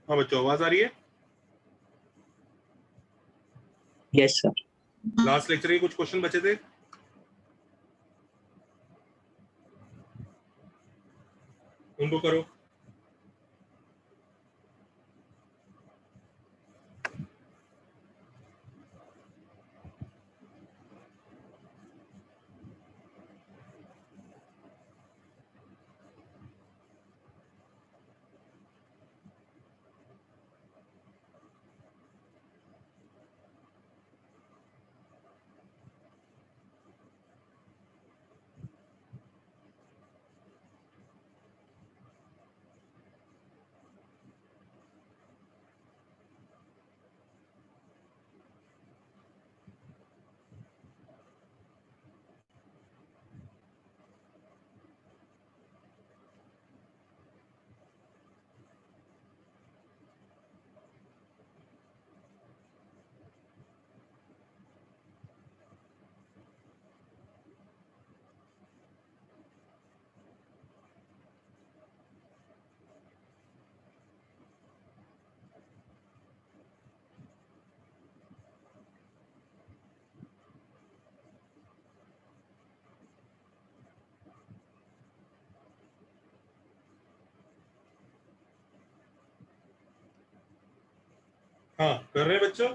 हाँ बच्चों, आवाज आ रही है? Yes sir. लास्ट लेक्चर के कुछ क्वेश्चन बचे थे, उनको करो। हाँ कर रहे हैं बच्चों।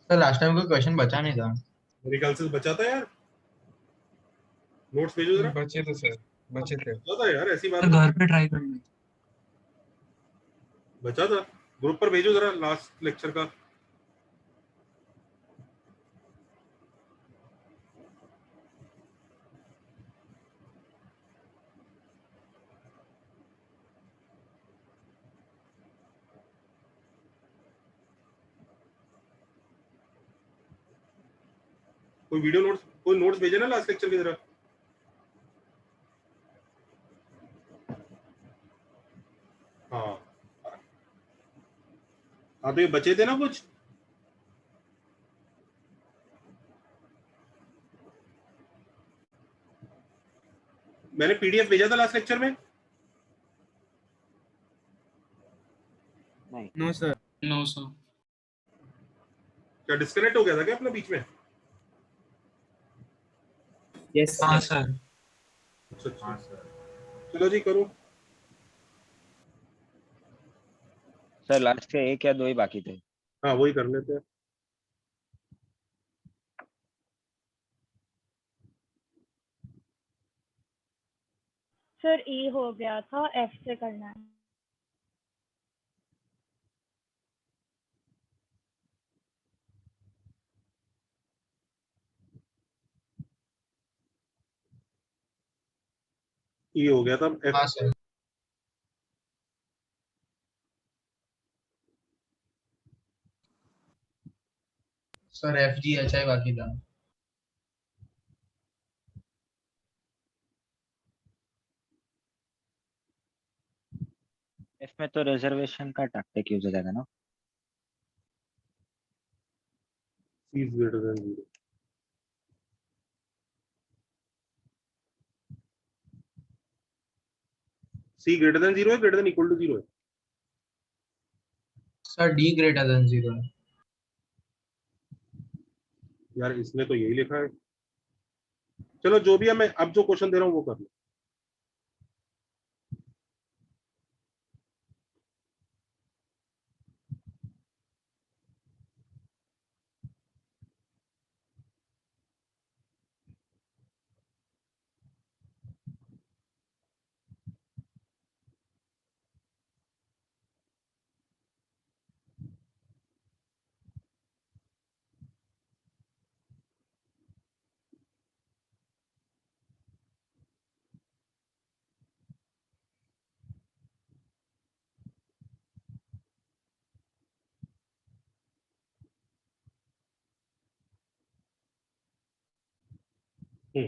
सर लास्ट टाइम कोई क्वेश्चन बचा नहीं था। मेरे ख्याल से बचा था यार, नोट्स भेजो जरा। बचे थे सर, बचे थे। बचा था यार, ऐसी बात तो नहीं। घर पे ट्राई करना। बचा था, ग्रुप पर भेजो जरा लास्ट लेक्चर का। कोई वीडियो नोट्स, कोई नोट्स भेजे ना लास्ट लेक्चर की जरा। हाँ हाँ, तो ये बचे थे ना कुछ। मैंने पीडीएफ भेजा था लास्ट लेक्चर में। No sir. No sir. क्या डिस्कनेक्ट हो गया था क्या अपना बीच में? यस हाँ सर। अच्छा अच्छा, चलो जी करो। सर लास्ट के एक या दो ही बाकी थे। हाँ वही कर लेते हैं। सर ई हो गया था, एफ से करना है। ये हो गया था एफ। हाँ sir. Sir F G H I बाकी था। एफ में तो रिजर्वेशन का टैक्टिक यूज हो जाएगा ना। C is greater than 0। C greater than 0 है, ग्रेटर देन इक्वल टू 0 है। सर डी ग्रेटर देन 0 है। यार इसमें तो यही लिखा है। चलो जो भी है, मैं अब जो क्वेश्चन दे रहा हूँ वो कर लो। हाँ,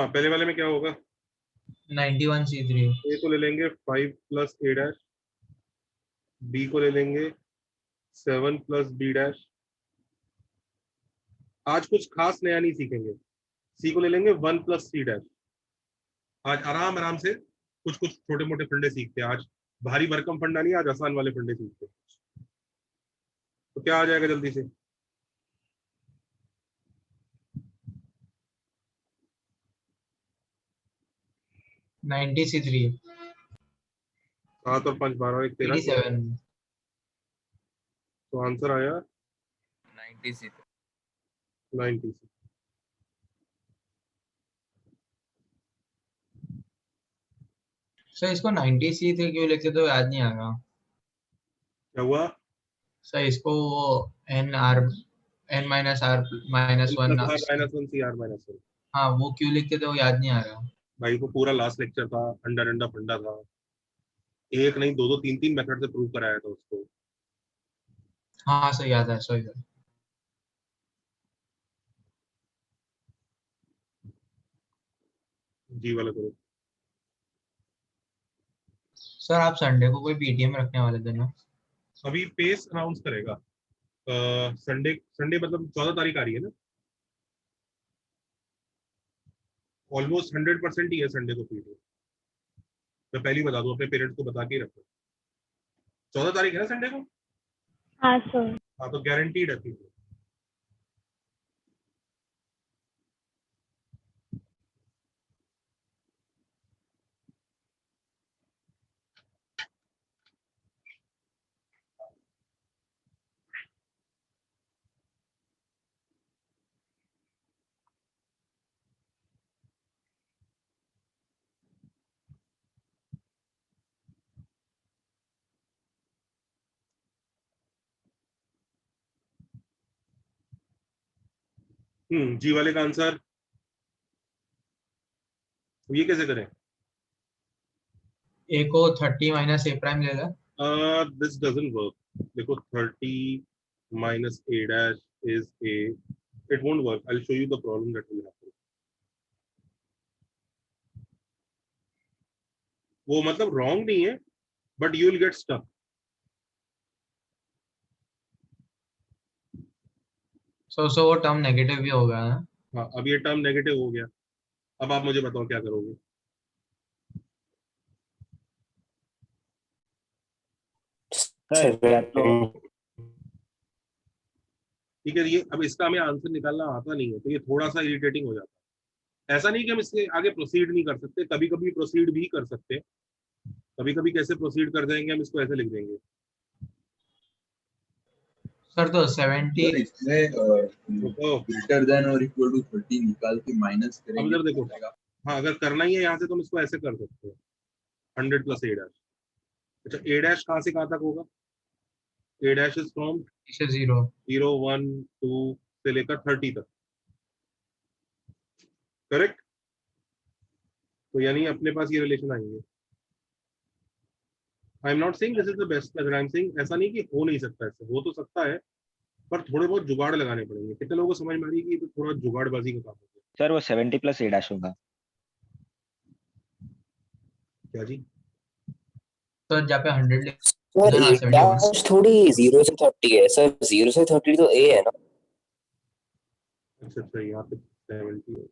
पहले वाले में क्या होगा? 91C3। ए को ले लेंगे 5 प्लस ए डैश, बी को ले लेंगे 7 प्लस बी डैश। आज कुछ खास नया नहीं सीखेंगे। सी को ले लेंगे 1 प्लस सी डैश। आज आराम आराम से कुछ कुछ छोटे मोटे फंडे सीखते हैं। आज भारी भरकम फंडा नहीं, आज आसान वाले फंडे सीखते हैं। तो क्या आ जाएगा जल्दी से? 90C3। 7 और 5 12 1 13। 87। तो आंसर आया 90C3। 90। सर इसको 90C3 क्यों लिखते तो याद नहीं आ रहा। क्या हुआ? सर इसको वो n minus R minus one, -1 C R -1। हाँ वो क्यों लिखते थे वो याद नहीं आ रहा। भाई को पूरा लास्ट लेक्चर था, अंडा डंडा फंडा था। एक नहीं, दो दो तीन तीन मेथड से प्रूव कराया था उसको। हाँ सर याद है सर। जी वाला करो। सर आप संडे को कोई पीटीएम रखने वाले थे ना। अभी पेस अनाउंस करेगा। संडे संडे मतलब 14 तारीख आ रही है ना। ऑलमोस्ट 100% ही है संडे को पीटीएम। मैं पहले ही बता दूं, अपने पेरेंट्स को बता के ही रखो। 14 तारीख है ना संडे को। हाँ सर। हाँ तो गारंटीड है पीटीएम। जी वाले का आंसर ये कैसे करें? ए को 30 माइनस ए प्राइम ले ला। This doesn't work. देखो 30 minus a dash is a, it won't work. I'll show you the problem that will happen. वो मतलब wrong नहीं है, but you will get stuck. सो वो टर्म नेगेटिव भी हो गया है। हाँ, अब ये टर्म नेगेटिव हो गया। अब आप मुझे बताओ क्या करोगे? ठीक है, ये अब इसका हमें आंसर निकालना आता नहीं है, तो ये थोड़ा सा इरिटेटिंग हो जाता है। ऐसा नहीं कि हम इससे आगे प्रोसीड नहीं कर सकते, कभी कभी प्रोसीड भी कर सकते हैं। कभी कभी कैसे प्रोसीड कर देंगे, हम इसको ऐसे लिख देंगे। सर तो 70 इसमें ग्रेटर देन और इक्वल टू 30 निकाल के माइनस अब इधर देखो। करेंगे। हाँ, अगर करना ही है यहाँ से तो हम इसको ऐसे कर सकते हैं, 100 प्लस ए डैश। अच्छा, ए डैश कहाँ से कहाँ तक होगा? ए डैश इज फ्रॉम 0 0 1 2 से लेकर 30 तक। करेक्ट? तो यानी अपने पास ये रिलेशन आएंगे। I am not saying this is the best method, I am saying ऐसा नहीं कि हो नहीं सकता, ऐसे हो तो सकता है, पर थोड़े बहुत जुगाड़ लगाने पड़ेंगे। कितने लोगों को समझ में आ रही है कि ये तो थोड़ा जुगाड़बाजी का काम हो गया। सर वो 70 प्लस ए डैश होगा। क्या जी? तो जहाँ पे 100 सर लिखा ना ए 71। डैश थोड़ी 0 से 30 है सर, 0 से 30 तो ए है ना। अच्छा अच्छा, यहाँ पे 70 है।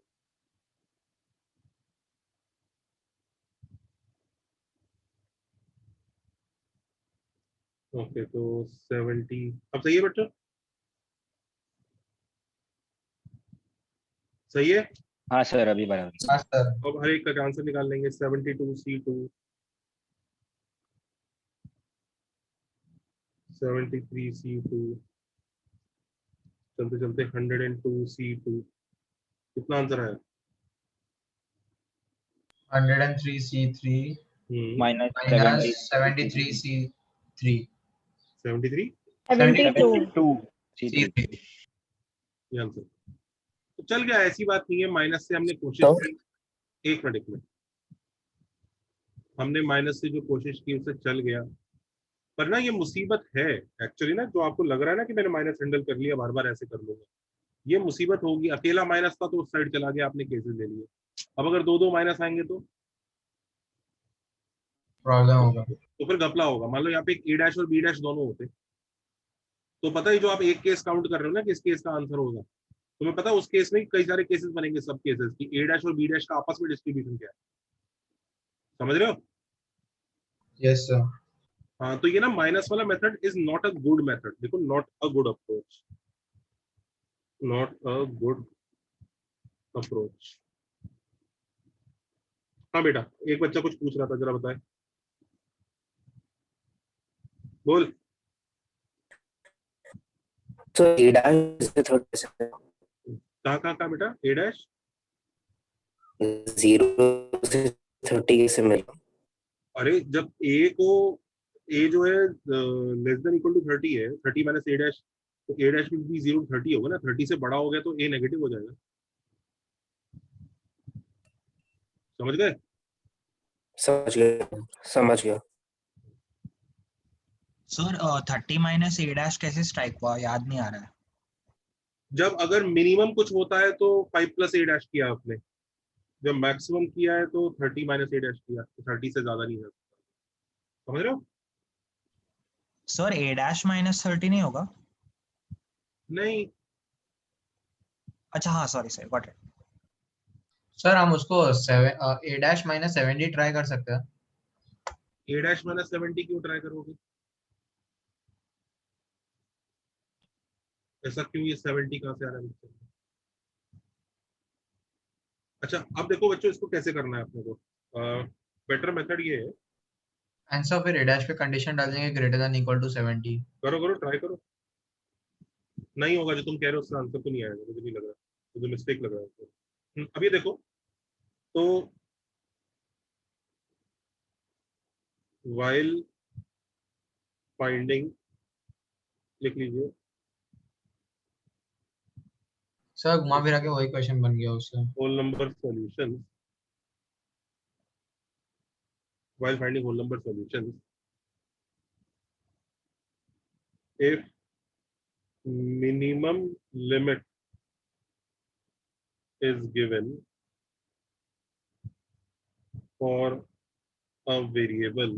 ओके तो 70 अब सही है बच्चों, सही है। हाँ सर अभी बराबर। हाँ सर। अब हर एक का आंसर निकाल लेंगे। 72C2, 73C2, चलते चलते 102C2। कितना आंसर आया? 103C3 minus minus 73C3 73 72 C3। ये आंसर तो चल गया, ऐसी बात नहीं है। माइनस से हमने कोशिश तो की, एक मिनट, हमने माइनस से जो कोशिश की उससे चल गया, पर ना ये मुसीबत है एक्चुअली ना, जो आपको लग रहा है ना कि मैंने माइनस हैंडल कर लिया, बार बार ऐसे कर लूंगा, ये मुसीबत होगी। अकेला माइनस था तो उस साइड चला गया, आपने केसेस ले लिए। अब अगर दो दो माइनस आएंगे प्रॉब्लम होगा। तो फिर घपला होगा। मान लो यहाँ पे एक ए डैश और बी डैश दोनों होते, तो पता ही जो आप एक केस काउंट कर रहे हो ना, किस केस का आंसर होगा, तुम्हें पता है उस केस में कई सारे केसेस बनेंगे, सब केसेस की ए डैश और बी डैश का आपस में डिस्ट्रीब्यूशन क्या है, समझ रहे हो? Yes sir. हाँ, तो ये ना माइनस वाला method is not a good method. देखो, not a good approach, not a good approach. हाँ बेटा, एक बच्चा कुछ पूछ रहा था, जरा बताए, बोल। सर ए डैश से 30 से कहाँ कहाँ कहाँ बेटा? ए डैश 0 से 30 कैसे मिला। अरे जब ए को, ए जो है लेस देन इक्वल टू 30 है, 30 माइनस ए डैश, तो ए डैश भी 0 30 होगा ना, 30 से बड़ा हो गया तो ए नेगेटिव हो जाएगा, समझ गए? समझ गया। सर 30 माइनस ए डैश कैसे स्ट्राइक हुआ, याद नहीं आ रहा है। जब अगर मिनिमम कुछ होता है तो 5 प्लस ए डैश किया आपने, जब मैक्सिमम किया है तो 30 माइनस ए डैश किया, तो 30 से ज्यादा नहीं है, समझ रहे हो? सर ए डैश माइनस 30 नहीं होगा। नहीं, अच्छा हाँ sorry sir, got it. Sir हम उसको ए डैश माइनस 70 ट्राई कर सकते हैं। ए डैश माइनस 70 क्यों ट्राई करोगे? ऐसा क्यों, ये 70 कहाँ से आ रहा है? अच्छा अब देखो बच्चों, इसको कैसे करना है अपने को। बेटर मेथड ये है, आंसर फिर ए डैश पे कंडीशन डाल देंगे ग्रेटर देन इक्वल टू 70। करो करो ट्राई करो। नहीं होगा, जो तुम कह रहे हो उसका आंसर तो नहीं आएगा, मुझे नहीं लग रहा, मुझे मिस्टेक लग रहा है। अब ये देखो, तो while finding, लिख लीजिए, सर घुमा फिरा के वही क्वेश्चन बन गया उससे। whole number solutions, while finding whole number solutions, if minimum limit is given for a variable,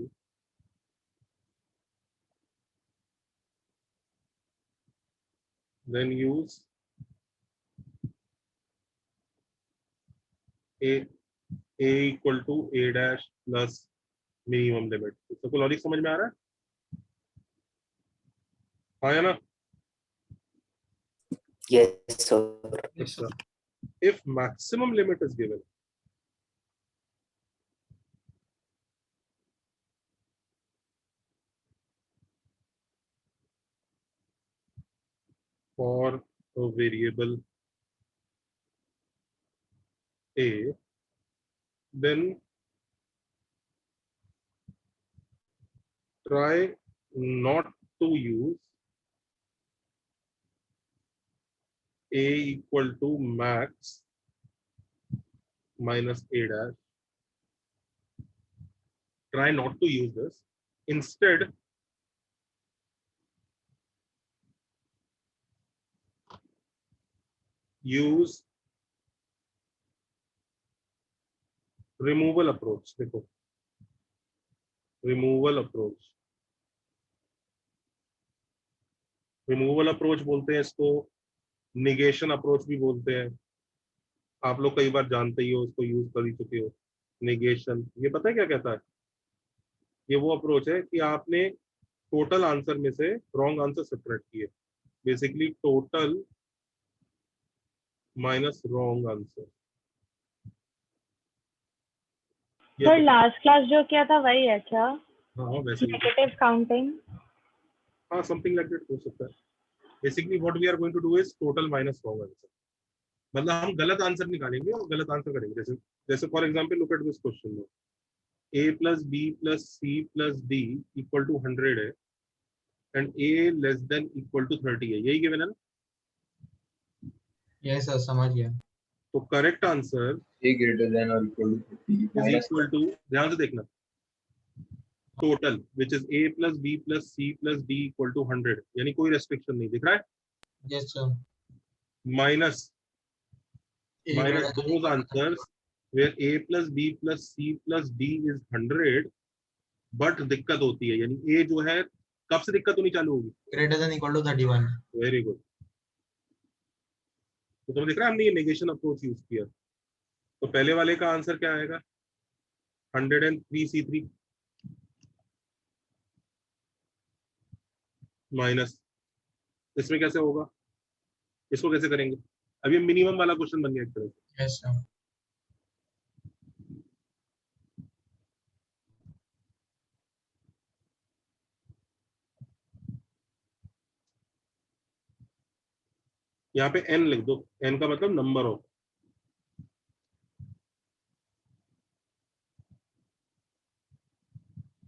then use a equal to a dash plus minimum limit। इसको लॉजिक समझ में आ रहा है? हाँ या ना? Yes sir. If maximum limit is given for a variable a, then try not to use a equal to max minus a dash, try not to use this. Instead, use removal approach. देखो, removal approach. Removal approach बोलते हैं इसको, negation approach भी बोलते हैं। आप लोग कई बार जानते ही हो, इसको यूज कर ही चुके हो। निगेशन, ये पता है क्या कहता है? ये वो अप्रोच है कि आपने टोटल आंसर में से रॉन्ग आंसर सब्ट्रैक्ट किए, basically total minus wrong answer. Sir last class जो किया था वही है क्या? हाँ वैसे ही, नेगेटिव काउंटिंग। हाँ समथिंग लाइक दैट हो सकता है। Basically what we are going to do is total minus wrong answer, मतलब हम गलत आंसर निकालेंगे और गलत आंसर करेंगे। जैसे जैसे for example look at this question में a plus B plus C plus D equal to 100 है and a less than equal to 30 है, यही गिवन है ना? यस सर, समझ गया। तो correct answer a greater than or equal to 30 इज minus इक्वल टू, ध्यान से देखना, total which is a plus B plus C plus D equal to 100, यानी कोई रेस्ट्रिक्शन नहीं दिख रहा है, yes sir. Minus A minus greater than those equal to answers where a plus b plus c plus d is 100, but दिक्कत होती है, यानी a जो है कब से दिक्कत होनी चालू होगी? greater than equal to 31। Very good. तो तुम्हें दिख रहा है हमने ये नेगेशन अप्रोच यूज किया। तो पहले वाले का आंसर क्या आएगा? 103c3 माइनस, इसमें कैसे होगा? इसको कैसे करेंगे? अभी मिनिमम वाला क्वेश्चन बन गया एक तरह से। Yes sir. यहाँ पे n लिख दो, n का मतलब नंबर ऑफ।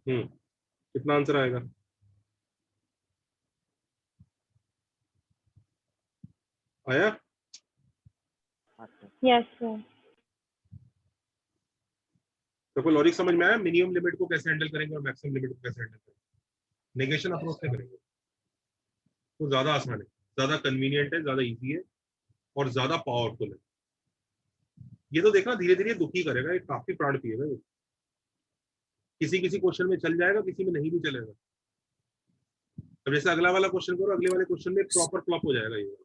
कितना आंसर आएगा? आया? Yes sir. तो कोई लॉजिक समझ में आया? मिनिमम लिमिट को कैसे हैंडल करेंगे और मैक्सिमम लिमिट को कैसे हैंडल करेंगे? नेगेशन अप्रोच से करेंगे, तो ज्यादा आसान है, ज्यादा कन्वीनियंट है, ज्यादा इजी है और ज्यादा पावरफुल है। ये तो देखना धीरे धीरे दुखी करेगा, ये काफी प्राण पिएगा ये। किसी किसी क्वेश्चन में चल जाएगा, किसी में नहीं भी चलेगा। अब जैसे अगला वाला क्वेश्चन करो, अगले वाले क्वेश्चन में प्रॉपर फ्लॉप हो जाएगा ये।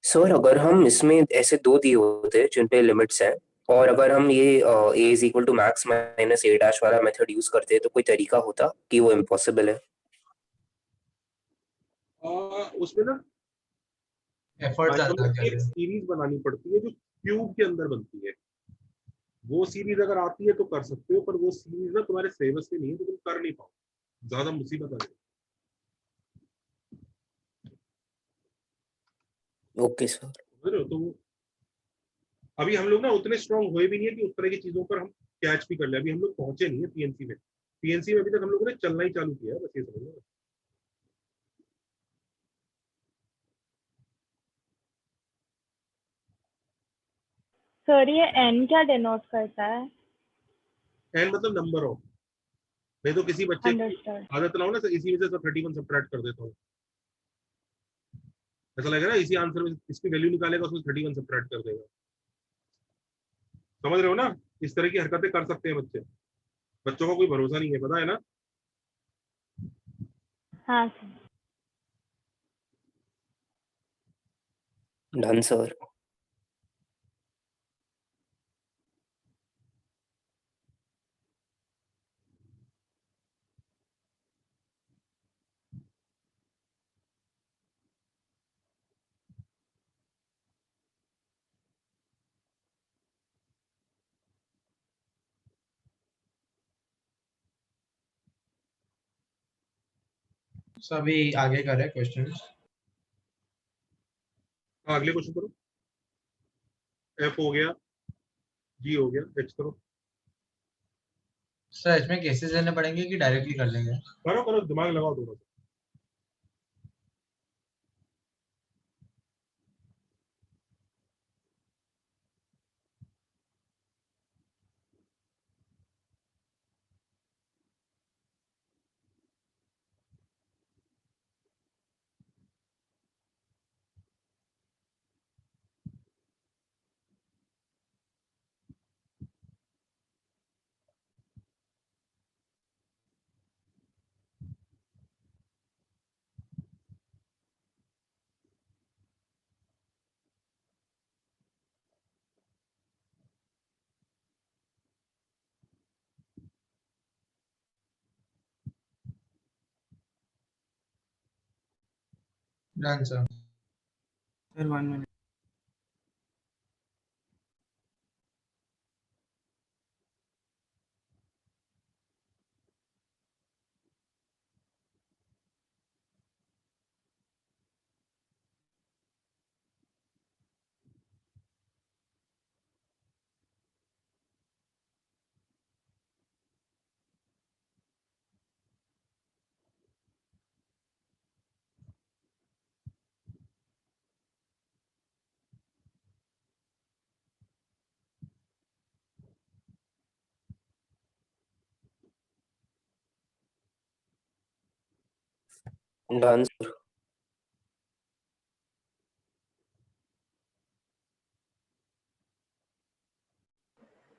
सर अगर हम इसमें ऐसे दो दिए होते जिन पे लिमिट्स हैं, और अगर हम ये a is equal to max minus a dash वाला मेथड यूज करते तो कोई तरीका होता कि वो इम्पॉसिबल है? उसमें ना एफर्ट ज्यादा एक चाहिए। सीरीज बनानी पड़ती है जो क्यूब के अंदर बनती है। वो सीरीज अगर आती है तो कर सकते हो, पर वो सीरीज ना तुम्हारे सिलेबस में नहीं है तो तुम कर नहीं पाओ, ज्यादा मुसीबत आ जाएगी। Okay sir. समझ रहे हो? तो अभी हम लोग ना उतने स्ट्रांग हुए भी नहीं है कि उस तरह की चीजों पर हम कैच भी कर ले। अभी हम लोग पहुंचे नहीं है पीएनसी में। पीएनसी में अभी तक हम लोगों ने चलना ही चालू किया है, बस ये समझ लो। सर ये n क्या डिनोट करता है? एन मतलब नंबर ऑफ। नहीं तो किसी बच्चे की अंडरस्टूड। आदत ना हो ना, तो इसी में से 31 सब्ट्रैक्ट कर देता हूँ। ऐसा लगेगा ना इसी आंसर में इसकी वैल्यू निकालेगा, उसमें 31 सब्ट्रैक्ट कर देगा। समझ रहे हो ना? इस तरह की हरकतें कर सकते हैं बच्चे। बच्चों का कोई भरोसा नहीं है, पता है ना? हाँ सर। Done sir. सो अभी आगे करे क्वेश्चन। हाँ अगले क्वेश्चन करो। एफ हो गया, जी हो गया, एच करो। सर इसमें केसेस लेने पड़ेंगे कि डायरेक्टली कर लेंगे? करो करो, दिमाग लगाओ थोड़ा सा। Done sir. Sir 1 minute. Done sir.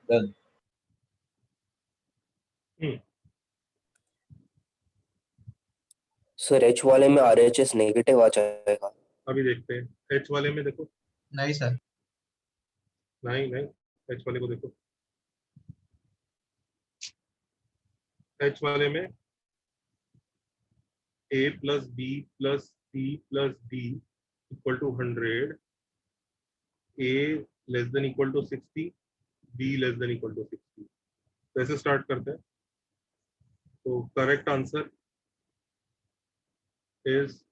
Done. Sir H वाले में RHS नेगेटिव आ जाएगा। अभी देखते हैं एच वाले में, देखो नहीं सर। नहीं नहीं, एच वाले को देखो। एच वाले में a plus B plus C plus D equal to 100, a less than equal to 60, b less than equal to 60। कैसे स्टार्ट करते हैं? तो correct answer is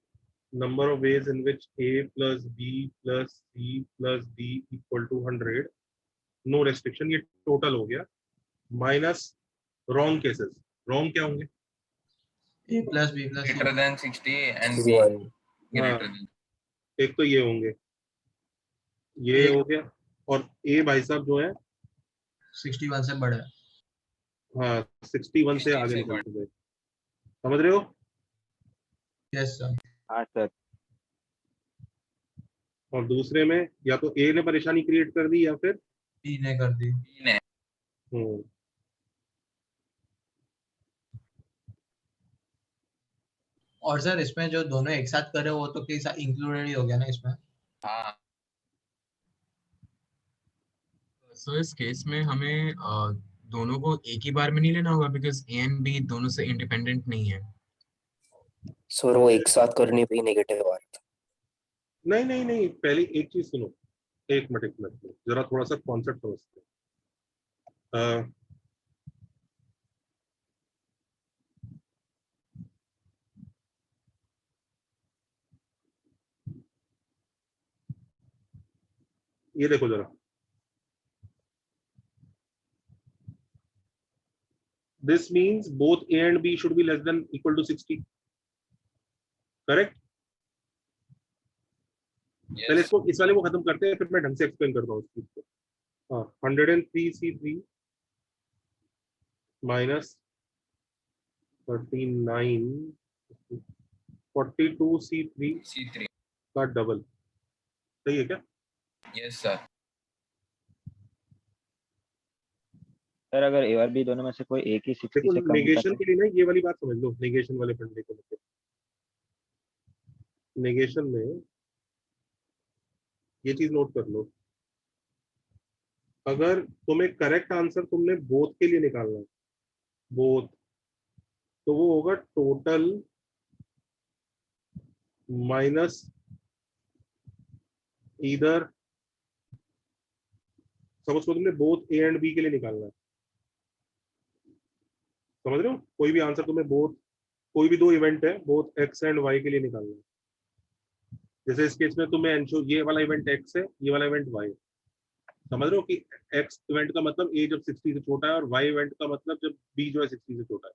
number of ways in which a plus b plus c plus d equal to 100, no restriction, ये total हो गया, minus wrong cases. Wrong क्या होंगे? A plus B plus C greater than 60 and b one. greater than एक तो ये होंगे, ये एक- हो गया, और a भाई साहब जो है 61 से बड़ा है। हाँ 61 से 60 आगे से निकलते गए, समझ रहे हो? Yes sir. हाँ सर। और दूसरे में या तो a ने परेशानी क्रिएट कर दी या फिर बी ने कर दी। b ने। और सर इसमें जो दोनों एक साथ करे वो तो कैसा इंक्लूडेड ही हो गया ना इसमें। हाँ सो इस केस में हमें दोनों को एक ही बार में नहीं लेना होगा बिकॉज ए एंड बी दोनों से इंडिपेंडेंट नहीं है। सर वो एक साथ करने पे नेगेटिव आ रहा था। नहीं नहीं नहीं, पहले एक चीज सुनो, एक मिनट जरा थोड़ा सा कॉन्सेप्ट समझते हैं। ये देखो जरा, this means both a and b should be less than equal to 60, correct? पहले yes इसको, इस वाले को खत्म करते हैं, फिर मैं ढंग से एक्सप्लेन करता हूँ इस चीज को। हाँ 103c3 माइनस 39 42c3 c3 का डबल, सही है क्या? yes sir सर अगर ए और बी दोनों में से कोई एक ही 60 देखो से कम नेगेशन होता के लिए ना ये वाली बात समझ लो, नेगेशन वाले फंडे को लेकर। नेगेशन में ये चीज नोट कर लो, अगर तुम्हें करेक्ट आंसर तुमने बोथ के लिए निकालना है, बोथ, तो वो होगा टोटल माइनस इधर, समझ को तुमने बोथ ए एंड बी के लिए निकालना है, समझ रहे हो? कोई भी आंसर तुम्हें बोथ, कोई भी दो इवेंट है बोथ एक्स एंड वाई के लिए निकालना है। जैसे इस केस में तुम्हें एंश्योर, ये वाला इवेंट एक्स है, ये वाला इवेंट वाई, समझ रहे हो कि एक्स इवेंट का मतलब ए जब 60 से छोटा है और वाई इवेंट का मतलब जब बी जो है 60 से छोटा है,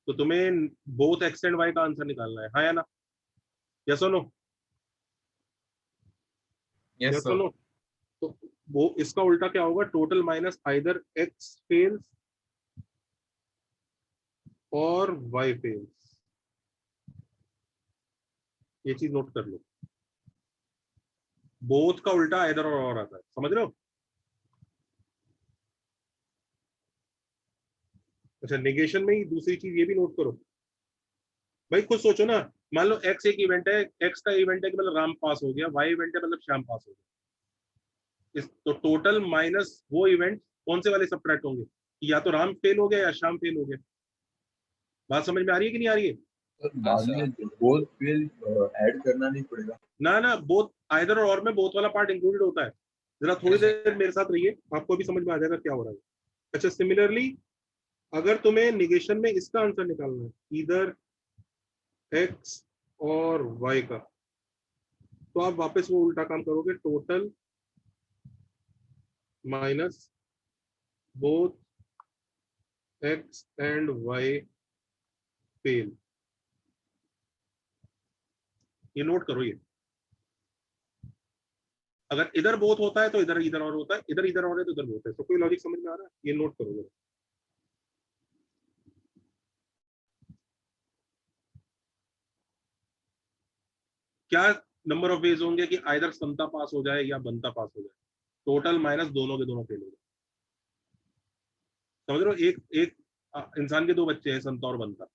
तो तुम्हें बोथ एक्स एंड वाई का आंसर निकालना है, हाँ या ना? यस और नो? yes यस sir और नो? तो वो इसका उल्टा क्या होगा? Total minus either x fails और वाई फेल्स। ये चीज नोट कर लो, बोथ का उल्टा इधर और आता है, समझ रहे हो? अच्छा नेगेशन में ही दूसरी चीज ये भी नोट करो भाई, खुद सोचो ना, मान लो एक्स एक इवेंट है, एक्स का इवेंट है कि मतलब राम पास हो गया, वाई इवेंट है मतलब श्याम पास हो गया, इस तो टोटल माइनस वो इवेंट कौन से वाले सब्ट्रैक्ट होंगे? या तो राम फेल हो गया या श्याम फेल हो गया। बात समझ में आ रही है कि नहीं आ रही है? सर बाद में बोथ फेल ऐड करना नहीं पड़ेगा। ना बोथ आइदर और में बोथ वाला पार्ट इंक्लूडेड होता है। जरा थोड़ी देर मेरे साथ रहिए, आपको भी समझ में आ जाएगा क्या हो रहा है। अच्छा, सिमिलरली अगर तुम्हें निगेशन में इसका आंसर निकालना है, इधर एक्स और वाई का, तो आप वापस वो उल्टा काम करोगे, total minus both X and Y fail. ये नोट करो, ये अगर इधर बोथ होता है तो इधर इधर और होता है, इधर इधर और है तो इधर बोथ है। तो कोई लॉजिक समझ में आ रहा है? ये नोट करो जरा। क्या नंबर ऑफ वेज होंगे कि आइदर समता पास हो जाए या बनता पास हो जाए? टोटल माइनस दोनों के दोनों फेल हो जाए। समझ रहे हो? एक इंसान के दो बच्चे हैं, समता और बनता।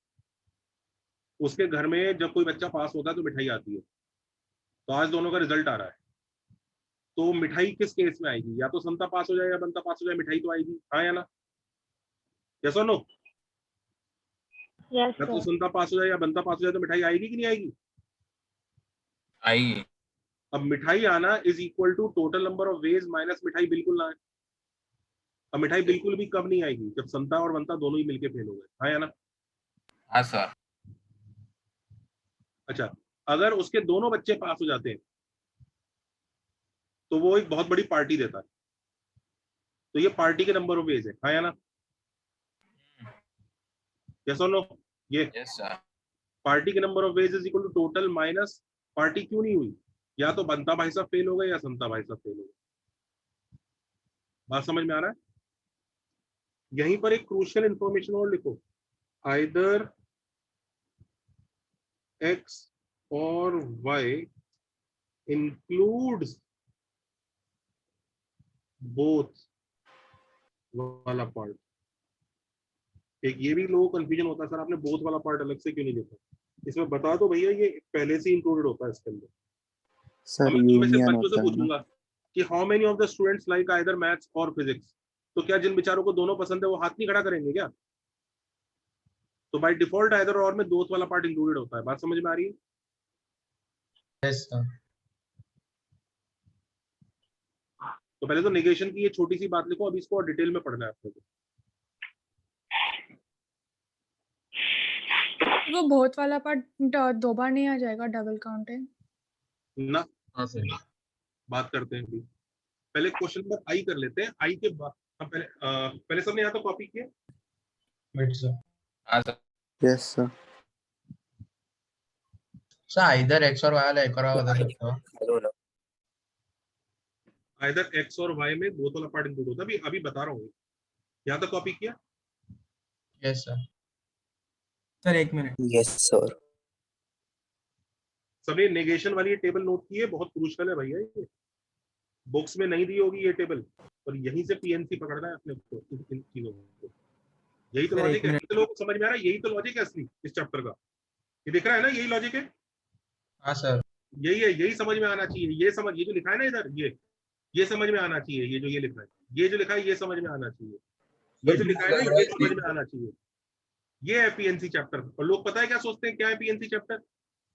उसके घर में जब कोई बच्चा पास होता है तो मिठाई आती है। तो आज दोनों का रिजल्ट आ रहा है, तो मिठाई किस केस में आएगी? या तो समता पास हो जाए या बनता पास हो जाए, मिठाई तो आएगी, हाँ या ना? यस और नो? यस या तो सर। समता पास हो जाए या बनता पास हो जाए, तो मिठाई आएगी कि नहीं आएगी? आएगी। अब मिठाई आना is equal to total number of ways minus मिठाई बिल्कुल ना आए। अब मिठाई बिल्कुल भी कब नहीं आएगी? जब समता और बनता दोनों ही मिलके फेल हो गए, हाँ या ना? हाँ सर। अच्छा, अगर उसके दोनों बच्चे पास हो जाते हैं तो वो एक बहुत बड़ी पार्टी देता है। तो ये पार्टी के नंबर ऑफ वेज है, हाँ या ना? यस और नो? ये यस सर। पार्टी के number of ways is equal to total minus party क्यों नहीं हुई? या तो बनता भाई साहब फेल हो गए या समता भाई साहब फेल हो गए। बात समझ में आ रहा है? यहीं पर एक क्रूशियल इंफॉर्मेशन और लिखो, आइदर एक्स और वाई इंक्लूड्स बोथ वाला पार्ट। एक ये भी लोगों को कंफ्यूजन होता है, सर आपने बोथ वाला पार्ट अलग से क्यों नहीं लिखा? इसमें बता दो भैया, ये पहले से इंक्लूडेड होता है इसके अंदर। सर मैं तुम्हें से यूनियन बच्चों से होता है ना। पूछूंगा कि how many of the students like either maths और फिजिक्स, तो क्या जिन बेचारों को दोनों पसंद है वो हाथ नहीं खड़ा करेंगे क्या? तो बाय डिफॉल्ट आइदर और में दोस्त वाला पार्ट इंक्लूडेड होता है। बात समझ में आ रही है? Yes sir. तो पहले तो नेगेशन की ये छोटी सी बात लिखो, अब इसको और डिटेल में पढ़ना है आपको। वो बहुत वाला पार्ट दो बार नहीं आ जाएगा, डबल काउंट है ना? हाँ सर। बात करते हैं अभी, पहले क्वेश्चन नंबर आई कर लेते हैं। आई के बाद हम पहले सबने यहाँ तो कॉपी किया? Wait sir. हाँ सर। Yes sir. सर इधर एक्स और वाई वाला एक और बता सकते हो? हेलो ना। आइदर एक्स और वाई में बोथ वाला पार्ट इंक्लूड होता है। अभी बता रहा हूँ। यहाँ तक कॉपी किया? Yes sir. सर एक मिनट। Yes sir. सबने नेगेशन वाली ये टेबल नोट की है, बहुत क्रूशियल है भैया ये। बुक्स में नहीं दी होगी ये टेबल, और यहीं से पीएनसी पकड़ना है अपने को इन चीजों को। यही तो सर, लॉजिक एक है, मिनट। तो लोगों को समझ में आ रहा है, यही तो लॉजिक है असली इस चैप्टर का। ये दिख रहा है ना, यही लॉजिक है। हाँ सर। यही है, यही समझ में आना चाहिए। ये समझ, ये जो लिखा है ना इधर, ये समझ में आना चाहिए। ये जो ये लिखा है, ये जो लिखा है ये समझ में आना चाहिए। ये जो लिखा है ना ये समझ में आना चाहिए। ये है पीएनसी चैप्टर। और लोग पता है क्या सोचते हैं, क्या है पीएनसी चैप्टर?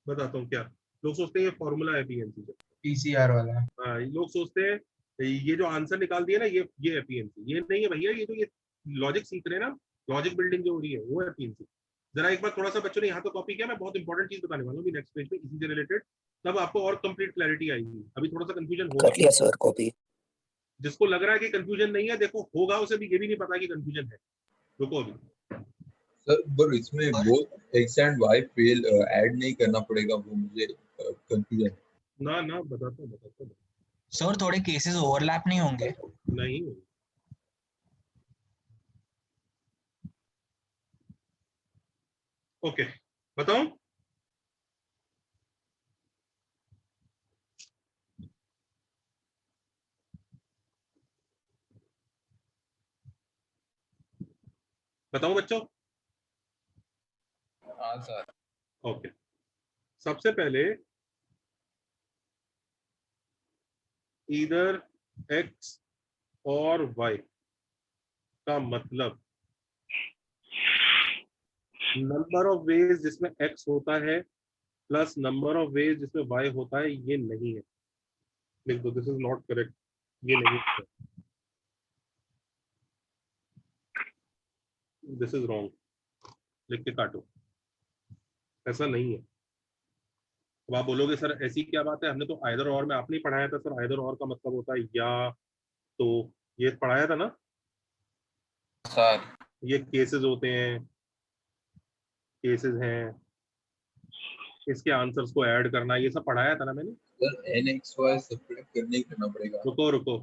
बताता हूँ क्या लोग सोचते हैं। ये फॉर्मूला है पीएनसी चैप्टर। पीसीआर वाला। हाँ, लोग सोचते हैं ये जो आंसर निकाल दिया ना ये है पीएनसी। ये नहीं है भैया, ये जो ये लॉजिक सीख रहे हैं ना, लॉजिक बिल्डिंग जो हो रही है वो है पीएनसी। जरा एक बार थोड़ा सा बच्चों ने यहाँ तो कॉपी किया, मैं बहुत इंपॉर्टेंट चीज बताने वाला हूँ नेक्स्ट पेज पे इसी से रिलेटेड, तब आपको और कंप्लीट क्लैरिटी आएगी। अभी थोड़ा सा कंफ्यूजन होगा। कर लिया सर कॉपी। जिसको लग रहा है कि कंफ्यूजन नहीं है, देखो होगा, उसे भी ये भी नहीं पता कि कंफ्यूजन है। रुको अभी। सर पर इसमें both X and Y fail add नहीं करना पड़ेगा, वो मुझे कंफ्यूजन। ना बताता हूँ। सर थोड़े केसेस ओवरलैप नहीं होंगे? नहीं, ओके बताऊं? बताऊं बच्चों? हाँ सर। ओके, सबसे पहले इधर एक्स और वाई का मतलब नंबर ऑफ वेज जिसमें x होता है प्लस नंबर ऑफ वेज जिसमें y होता है, ये नहीं है। लिख दो, दिस इज नॉट करेक्ट, ये नहीं है, दिस इज रॉन्ग, लिख के काटो, ऐसा नहीं है। अब आप बोलोगे सर ऐसी क्या बात है, हमने तो आइदर और में आपने ही पढ़ाया था सर, आइदर और का मतलब होता है या, तो ये पढ़ाया था ना, सर ये केसेस होते हैं, केसेस हैं, इसके आंसर्स को ऐड करना, ये सब पढ़ाया था ना मैंने। Sir N X Y subtract करने करना पड़ेगा। रुको रुको,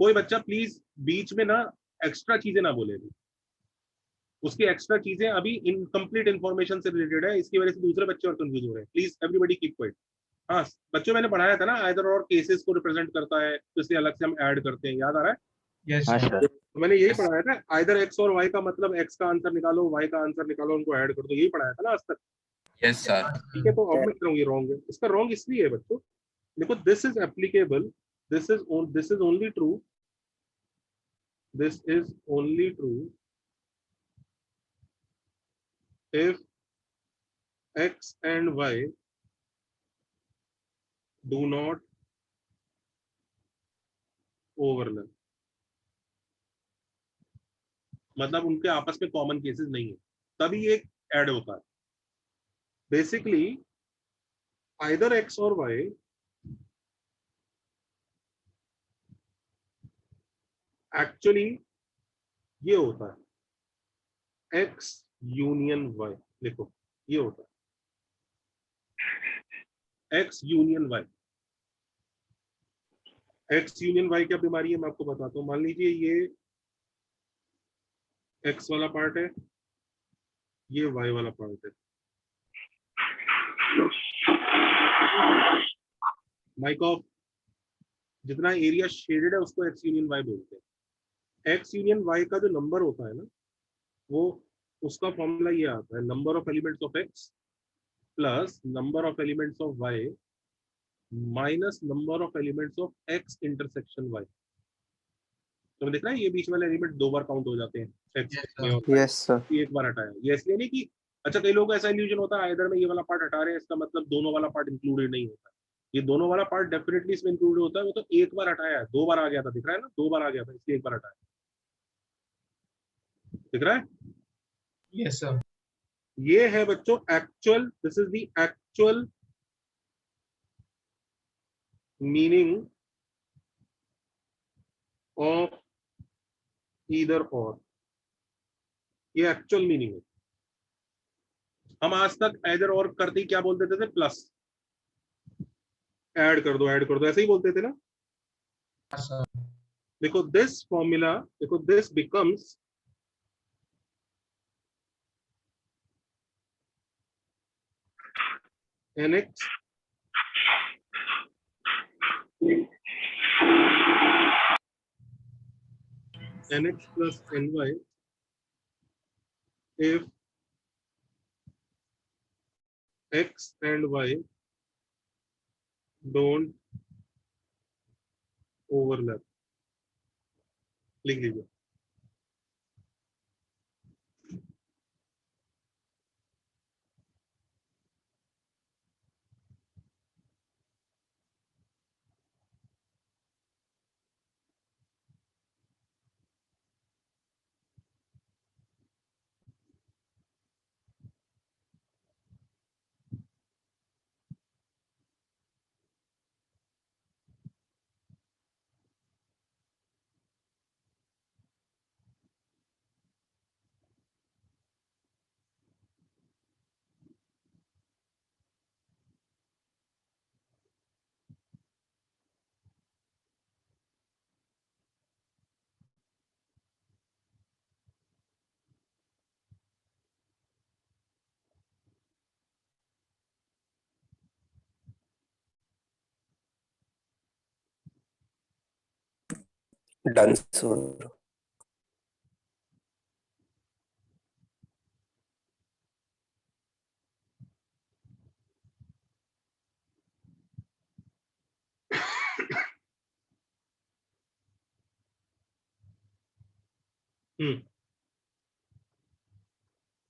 कोई बच्चा प्लीज बीच में ना एक्स्ट्रा चीजें ना बोले, उसकी एक्स्ट्रा चीजें अभी इनकम्प्लीट इन्फॉर्मेशन से रिलेटेड है, इसकी वजह से दूसरे बच्चे और कंफ्यूज हो रहे हैं। Please everybody keep quiet. हाँ बच्चों, मैंने पढ़ाया था ना, आइदर और केसेस को रिप्रेजेंट करता है तो इसलिए अलग से हम ऐड करते हैं, याद आ रहा है? यस हाँ सर। सर। तो मैंने यही पढ़ाया था, आइदर एक्स और वाई का मतलब एक्स का आंसर निकालो, वाई का आंसर निकालो, उनको ऐड कर दो, यही पढ़ाया था ना आज तक। Yes sir. ठीक है, तो अब मैं कह रहा हूँ ये रॉन्ग है। इसका रॉन्ग इसलिए है बच्चों, देखो this is applicable, this is only true, this is only true if x and y do not overlap, मतलब उनके आपस में कॉमन केसेस नहीं है, तभी एक ऐड होता है। बेसिकली आइदर x और y एक्चुअली ये होता है x यूनियन y, देखो ये होता है x union y। x union y क्या बीमारी है मैं आपको बताता हूँ। मान लीजिए ये x वाला पार्ट है, ये y वाला पार्ट है, माइकॉफ जितना एरिया शेडेड है उसको x यूनियन y बोलते हैं। x यूनियन y का जो नंबर होता है ना, वो उसका फॉर्मूला ये आता है, number of elements of x plus number of elements of y minus number of elements of x intersection y। तो देख रहा है ये बीच वाले एलिमेंट दो बार काउंट हो जाते हैं x में और y यस सर। में, एक बार हटाया। ये इसलिए नहीं कि, अच्छा कई लोगों को ऐसा इल्यूजन होता है इधर में ये वाला पार्ट हटा रहे हैं इसका मतलब दोनों वाला पार्ट इंक्लूडेड नहीं होता। ये दोनों वाला पार्ट डेफिनेटली इसमें इंक्लूड होता है, वो तो एक बार हटाया है, दो बार आ गया था, दिख रहा है ना, दो बार आ गया था इसलिए एक बार हटाया, दिख रहा है? Yes sir. ये है बच्चों actual, this is the actual meaning of either और, ये एक्चुअल मीनिंग है। हम आज तक आइदर और करते ही क्या बोलते थे? प्लस, ऐड कर दो, ऐड कर दो, ऐसे ही बोलते थे ना। देखो दिस फॉर्मूला, देखो this becomes nx plus ny if x and y don't overlap। लिख लीजिए। Done sir.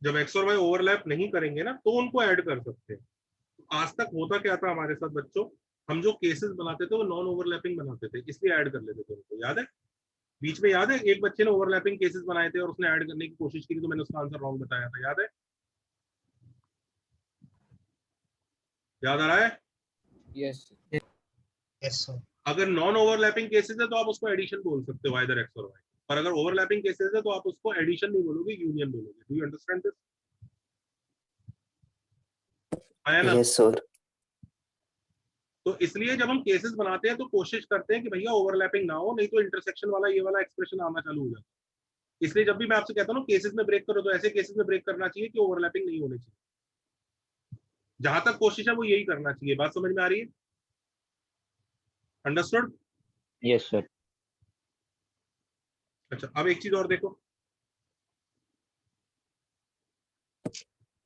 जब x और y ओवरलैप नहीं करेंगे ना तो उनको ऐड कर सकते हैं। आज तक होता क्या था हमारे साथ बच्चों, हम जो केसेस बनाते थे वो नॉन ओवरलैपिंग बनाते थे, इसलिए ऐड कर लेते थे उनको। याद है बीच में, याद है एक बच्चे ने ओवरलैपिंग केसेस बनाए थे और उसने ऐड करने की कोशिश की थी तो मैंने उसका आंसर रॉन्ग बताया था, याद है? याद आ रहा है? Yes yes sir. अगर नॉन ओवरलैपिंग केसेस है तो आप उसको एडिशन बोल सकते हो आइदर एक्स और वाई, और अगर ओवरलैपिंग केसेस है तो आप उसको एडिशन नहीं बोलोगे, यूनियन बोलोगे। Do you understand this? आया ना? Yes sir. तो इसलिए जब हम केसेस बनाते हैं तो कोशिश करते हैं कि भैया ओवरलैपिंग ना हो, नहीं तो इंटरसेक्शन वाला ये वाला एक्सप्रेशन आना चालू हो जाता है। इसलिए जब भी मैं आपसे कहता हूँ केसेस में ब्रेक करो तो ऐसे केसेस में ब्रेक करना चाहिए कि ओवरलैपिंग नहीं होनी चाहिए। जहां तक कोशिश है वो यही करना चाहिए। बात समझ में आ रही है? अंडरस्टूड? Yes sir. अच्छा, अब एक चीज और देखो।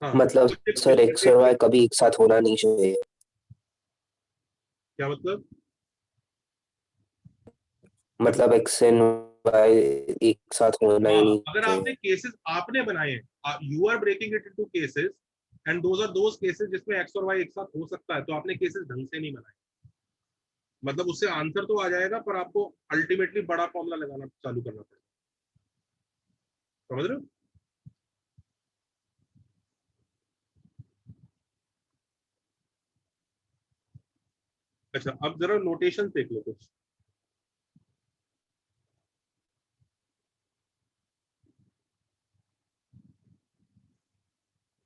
हाँ, मतलब सर एक्स और वाई कभी एक साथ होना नहीं चाहिए। क्या मतलब? मतलब एक्स एंड वाई एक साथ होना ही नहीं अगर चाहिए। आपने केसेस आपने बनाए हैं, you are breaking it into cases and those are those cases जिसमें एक्स और वाई एक साथ हो सकता है, तो आपने केसेस ढंग से नहीं बनाए। मतलब उससे आंसर तो आ जाएगा पर आपको अल्टीमेटली बड़ा फॉर्मूला लगाना चालू करना पड़ेगा। समझ रहे हो? अच्छा, अब जरा नोटेशन देख लो कुछ।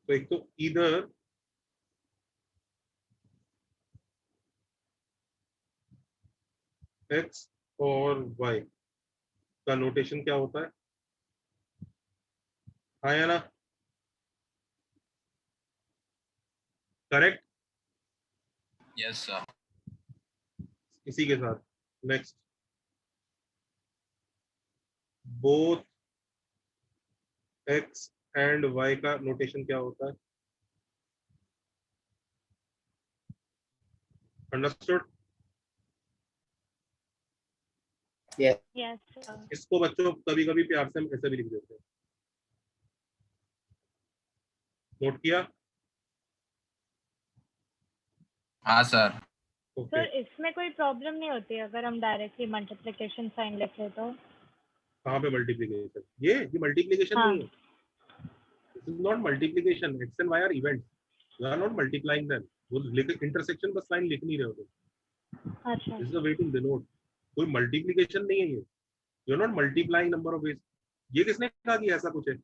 तो एक तो इधर एक्स और वाई का नोटेशन क्या होता है? हाँ या ना? करेक्ट? Yes sir. इसी के साथ next, both X and Y का नोटेशन क्या होता है? अंडरस्टूड? Yes sir. इसको बच्चों कभी कभी प्यार से हम ऐसे भी लिख देते हैं। नोट किया? हाँ सर। ओके। सर इसमें कोई प्रॉब्लम नहीं होती अगर हम डायरेक्टली मल्टीप्लिकेशन साइन लिखे तो? कहाँ पे मल्टीप्लिकेशन? ये मल्टीप्लिकेशन हाँ। नहीं है। This is not multiplication. X and Y are events, you are not multiplying them. वो इंटरसेक्शन बस लाइन लिख नहीं रहे हो तुम। अच्छा। This is a way to denote. कोई मल्टीप्लिकेशन नहीं है ये। You are not multiplying number of ways. ये किसने कहा कि ऐसा कुछ है?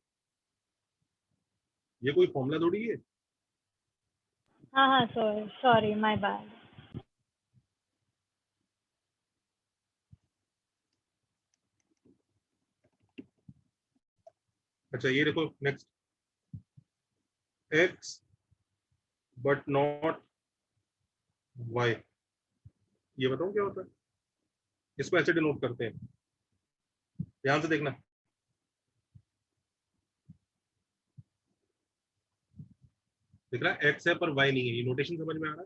ये कोई फॉर्मूला थोड़ी है। हाँ हाँ सर, सॉरी माय बैड। अच्छा, ये देखो next, X but not Y. ये बताओ क्या होता है? इसको ऐसे डिनोट करते हैं, ध्यान से देखना। दिख रहा है एक्स है पर वाई नहीं है, ये नोटेशन समझ में आ रहा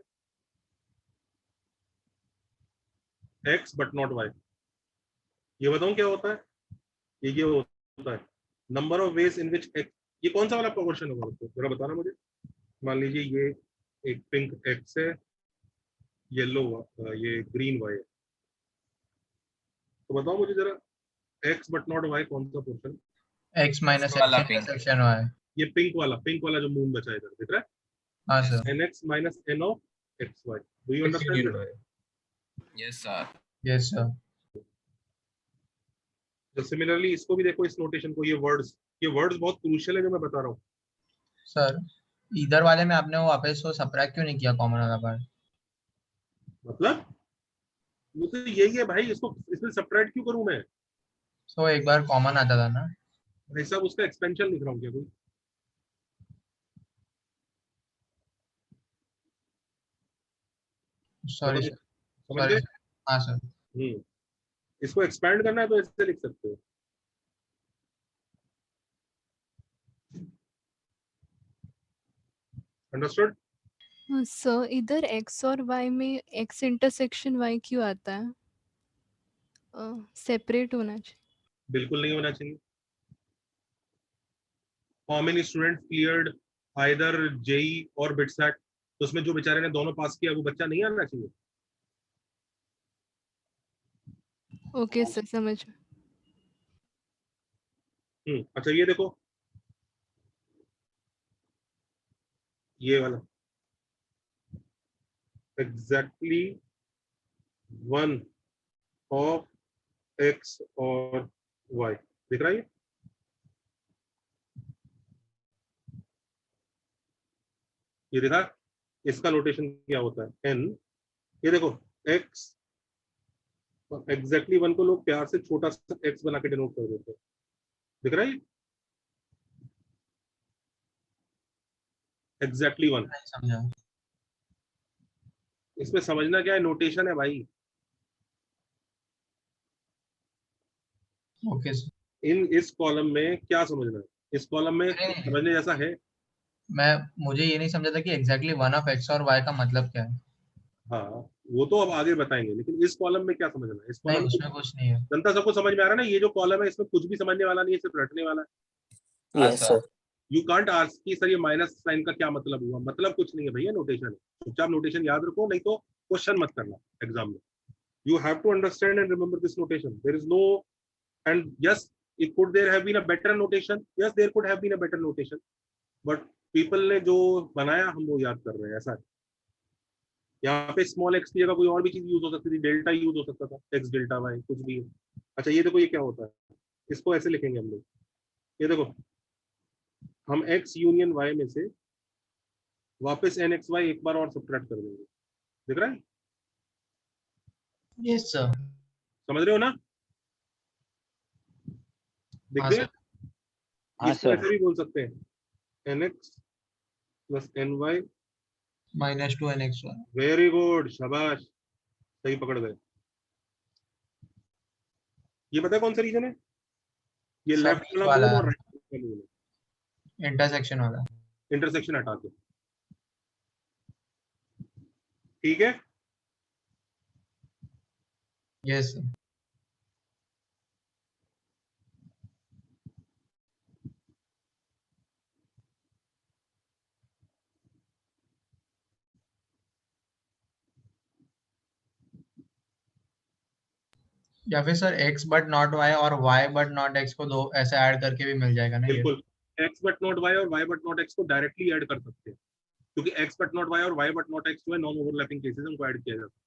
है? एक्स बट नॉट वाई, ये बताऊं क्या होता है? ये होता है number of ways in which x. ये कौन सा वाला क्वेश्चन होगा बच्चों, जरा बताना मुझे। मान लीजिए ये एक पिंक एक्स है, येलो ये ग्रीन वाई है, तो बताओ मुझे जरा एक्स बट नॉट वाई कौन सा पोर्शन? एक्स माइनस वाला एक्स pink। Intersection Y. ये पिंक वाला जो मून बचा है इधर, दिख रहा है? हाँ sir. N X minus N of X Y. Do you understand this? Yes sir. Yes sir. तो सिमिलरली इसको भी देखो, इस नोटेशन को। ये वर्ड्स बहुत क्रूशियल है जो मैं बता रहा हूँ। सर इधर वाले में आपने वो वापस वो सबट्रैक्ट क्यों नहीं किया कॉमन वाला पार्ट? मतलब वो तो यही है भाई, इसको इसमें सब्ट्रैक्ट क्यों करूं मैं? सो एक बार कॉमन आता था ना। भाई साहब उसका एक्सपेंशन लिख रहा हूँ क्या कोई? सॉरी मतलब सर। समझ सॉरी गए? सर। हाँ सर। इसको एक्सपैंड करना है तो ऐसे लिख सकते हो। अंडरस्टूड? सर इधर x और y में x इंटरसेक्शन y क्यों आता है? सेपरेट होना चाहिए। बिल्कुल नहीं होना चाहिए। How many students cleared either JEE और बिटसेट, तो उसमें जो बेचारे ने दोनों पास किया वो बच्चा नहीं आना चाहिए। ओके सर, समझ। अच्छा ये देखो, ये वाला एग्जैक्टली 1 ऑफ एक्स और वाई, दिख रहा है ये देखा, इसका नोटेशन क्या होता है n, ये देखो x एग्जैक्टली 1 को लोग प्यार से छोटा सा x बना के डिनोट कर देते हैं, दिख रहा है एग्जैक्टली 1। समझा। इसमें समझना क्या है, नोटेशन है भाई। Okay sir. इस कॉलम में क्या समझना है, इस कॉलम में समझने जैसा है। मुझे ये नहीं समझा था कि एग्जैक्टली 1 ऑफ एक्स और वाई का मतलब क्या है। हाँ वो तो अब आगे बताएंगे, लेकिन इस कॉलम में क्या समझना है, इस नहीं, कॉलम उसमें कुछ नहीं है। जनता सबको समझ में आ रहा है ना, ये जो कॉलम है इसमें कुछ भी समझने वाला नहीं है, सिर्फ रटने वाला है। Yes sir. You can't ask कि सर ये माइनस साइन का क्या मतलब हुआ, मतलब कुछ नहीं है भैया, नोटेशन है। चुपचाप नोटेशन याद रखो, नहीं तो क्वेश्चन मत करना एग्जाम में। You have to understand and remember this notation. There is no and yes it could there have been a better notation, yes there could have been a better notation, but people ने जो बनाया हम वो याद कर रहे हैं, ऐसा है। यहाँ पे स्मॉल एक्स की जगह कोई और भी चीज यूज हो सकती थी, डेल्टा यूज हो सकता था, एक्स डेल्टा वाई कुछ भी है। अच्छा ये देखो ये क्या होता है, इसको ऐसे लिखेंगे हम लोग, ये देखो हम x यूनियन y में से वापस n x y एक बार और सब्ट्रैक्ट कर देंगे, दिख रहा है? Yes sir. समझ रहे हो ना? दिख हाँ गया? हाँ इसको सर। ऐसे भी बोल सकते हैं nx plus ny -2 nx1। Very good, शाबाश, सही पकड़ गए। ये पता है कौन सा रीजन है? ये सब लेफ्ट बीच वाला वाला बोल और राइट वाला बोल, इंटरसेक्शन वाला। इंटरसेक्शन हटा के, ठीक है? Yes sir. या फिर sir x but not y और y बट नॉट x को दो ऐसे ऐड करके भी मिल जाएगा ना ये। बिल्कुल, x बट नॉट y और y बट नॉट x को डायरेक्टली ऐड कर सकते हैं, क्योंकि x बट नॉट y और y बट नॉट x जो है नॉन ओवरलैपिंग केसेस हमको ऐड किया जाता है।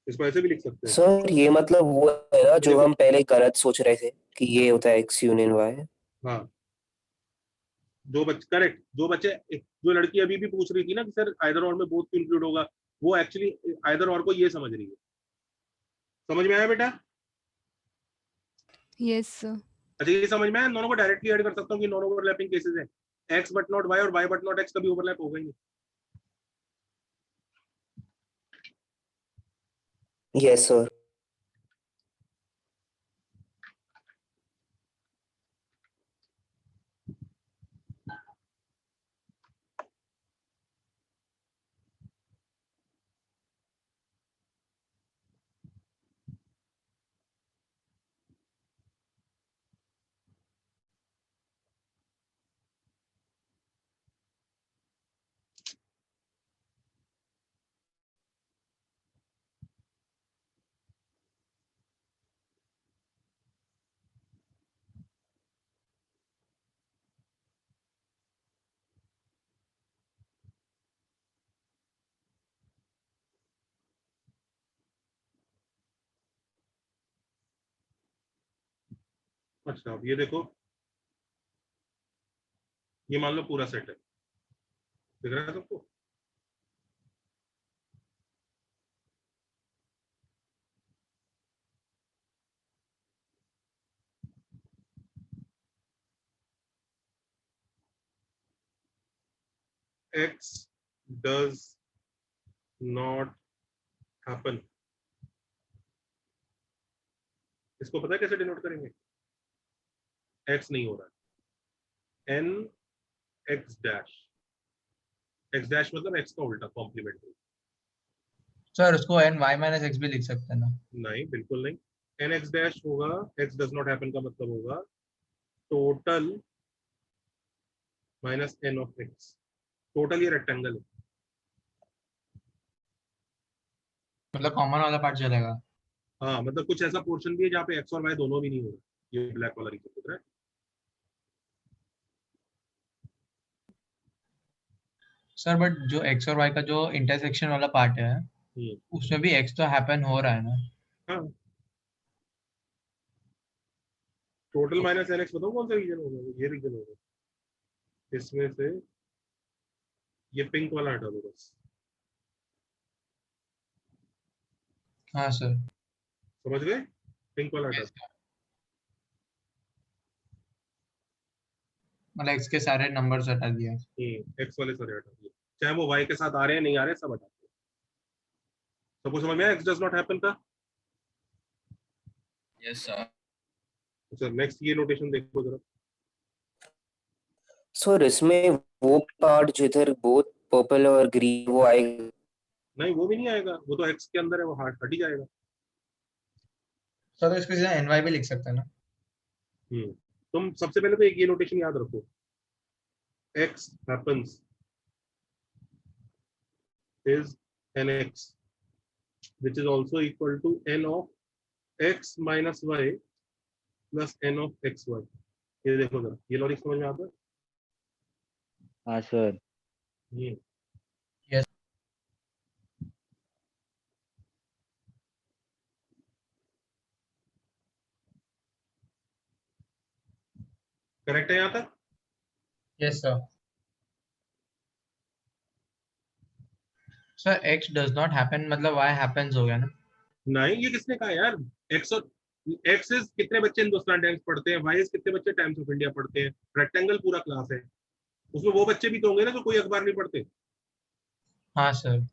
इसको ऐसे भी लिख सकते हैं। सर ये मतलब वो है ना जो देखो, हम पहले गलत सोच रहे थे कि ये होता है x यूनियन y। हाँ जो बच्चे करेक्ट, जो लड़की अभी भी पूछ रही थी ना कि सर आइदर और में बोथ क्यों इंक्लूड होगा, वो एक्चुअली आइदर और को ये समझ रही है। समझ में आया बेटा? Yes sir. अच्छा ये समझ में आया, दोनों को डायरेक्टली ऐड कर सकता हूँ कि नॉन ओवरलैपिंग केसेस है, एक्स बट नॉट वाई और वाई बट नॉट एक्स कभी ओवरलैप होगा ही नहीं। Yes sir. अच्छा अब ये देखो, ये मान लो पूरा सेट है, दिख रहा है सबको? x does not happen, इसको पता है कैसे डिनोट करेंगे? x नहीं हो रहा है, n x dash, x dash मतलब x का उल्टा कॉम्प्लीमेंट्री। सर उसको n y माइनस x भी लिख सकते हैं ना? नहीं बिल्कुल नहीं, n x डैश होगा, x डज नॉट हैपन का मतलब होगा total minus N of X. Total ये रेक्टेंगल है, मतलब कॉमन वाला पार्ट चलेगा। हाँ मतलब कुछ ऐसा पोर्शन भी है जहाँ पे एक्स और वाई दोनों भी नहीं होगा, ये ब्लैक वाला रीजन दिख रहा है। सर बट जो एक्स और वाई का जो इंटरसेक्शन वाला पार्ट है उसमें भी एक्स तो हैपन हो रहा है ना। हाँ टोटल माइनस एन एक्स बताओ कौन सा रीजन होगा, ये रीजन होगा। इसमें से ये पिंक वाला हटा दो बस, हाँ सर। समझ गए, पिंक वाला हटा दो। मतलब एक्स के सारे नंबर्स हटा दिया। एक्स वाले सारे हटा दिए, चाहे वो वाई के साथ आ रहे हैं नहीं आ रहे हैं, सब हटा दिए। सबको समझ में आया एक्स डज नॉट हैपन का? Yes sir. सर नेक्स्ट ये नोटेशन देखो जरा। सर इसमें वो पार्ट जिधर बोथ पर्पल और ग्रीन वो आएगा? नहीं वो भी नहीं आएगा, वो तो एक्स के अंदर है, वो हट ही जाएगा। सर तो इसको सीधा एनवाई भी लिख सकते हैं ना। तुम सबसे पहले तो एक ये नोटेशन याद रखो, x happens is an x which is also equal to n of x minus y plus n of xy। ये देखो जरा, ये लॉजिक समझ में आता है? हाँ सर। ये यस। करेक्ट है यहाँ तक? Yes sir. Sir x does not happen मतलब वाई हैपेंस हो गया ना। नहीं ये किसने कहा यार? एक्स और एक्स इज कितने बच्चे हिंदुस्तान टाइम्स पढ़ते हैं, वाई इज कितने बच्चे टाइम्स ऑफ इंडिया पढ़ते हैं? रेक्टेंगल पूरा क्लास है, उसमें वो बच्चे भी तो होंगे ना जो कोई अखबार नहीं पढ़ते। हाँ sir.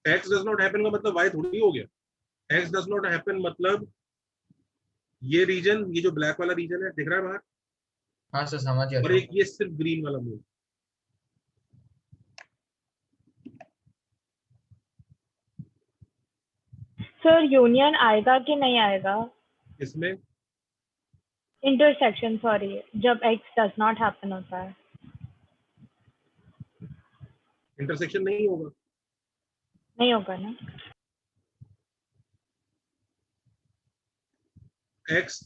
X does not happen का मतलब वाई थोड़ी हो गया। एक्स डज नॉट हैपन मतलब ये रीजन, ये जो ब्लैक वाला रीजन है दिख रहा है बाहर, हाँ सर समझ गया और सर। एक ये सिर्फ ग्रीन वाला मूल। सर यूनियन आएगा कि नहीं आएगा? इसमें इंटरसेक्शन सॉरी, जब एक्स डज नॉट हैपन होता है। इंटरसेक्शन नहीं होगा, नहीं होगा ना। x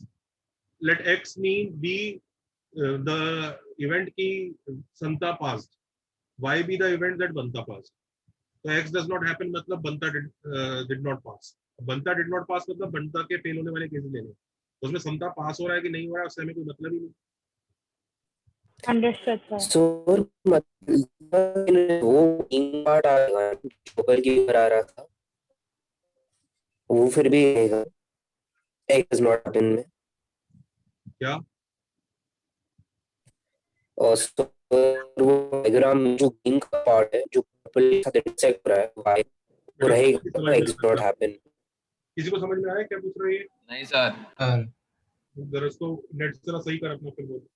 let x mean be the event की संता passed, y be the event that Banta passed। तो x does not happen मतलब बंता did not pass। Banta did not pass मतलब बंता के फेल होने वाले केसेस लेने, उसमें संता पास हो रहा है कि नहीं हो रहा है उससे हमें कोई मतलब ही नहीं। Understood sir. सर मतलब वो ग्रीन पार्ट आएगा ऊपर की ओर आ रहा था, वो फिर भी आएगा एक्स डज नॉट हैपन में? क्या? और सर वो डायग्राम में जो ग्रीन का पार्ट है जो पर्पल के साथ इंटरसेक्ट हो रहा है वाई वो रहेगा एक्स डज नॉट हैपन। किसी को समझ में आया क्या पूछ रहे हैं? नहीं सर। जरा इसको नेट जरा सही कर अपना फिर बोल।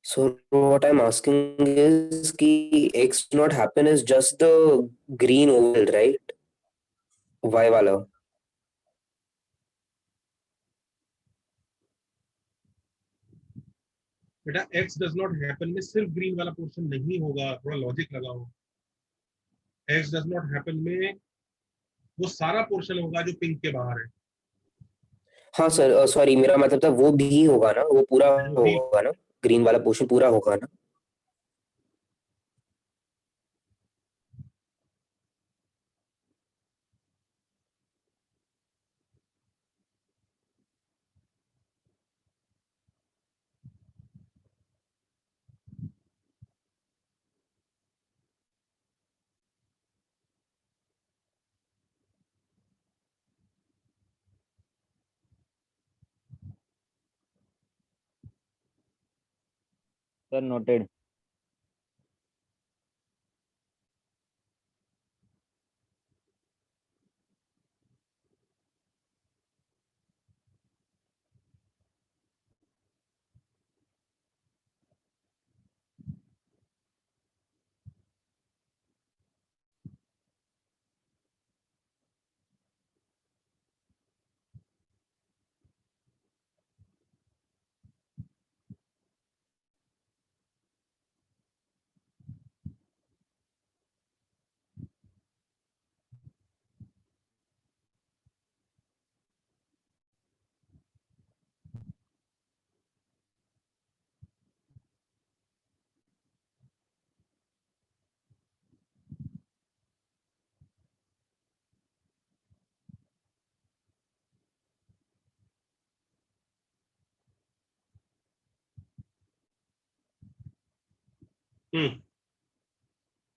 So what I'm asking is कि X not happen is just the green oval, right? Y वाला। बेटा x does not happen में सिर्फ ग्रीन वाला पोर्शन नहीं होगा, थोड़ा लॉजिक लगाओ। x does not happen में वो सारा पोर्शन होगा जो पिंक के बाहर है। हाँ सर सॉरी मेरा मतलब था वो भी होगा ना, वो पूरा वो भी होगा ना, ग्रीन वाला पोर्शन पूरा होगा ना? Sir noted.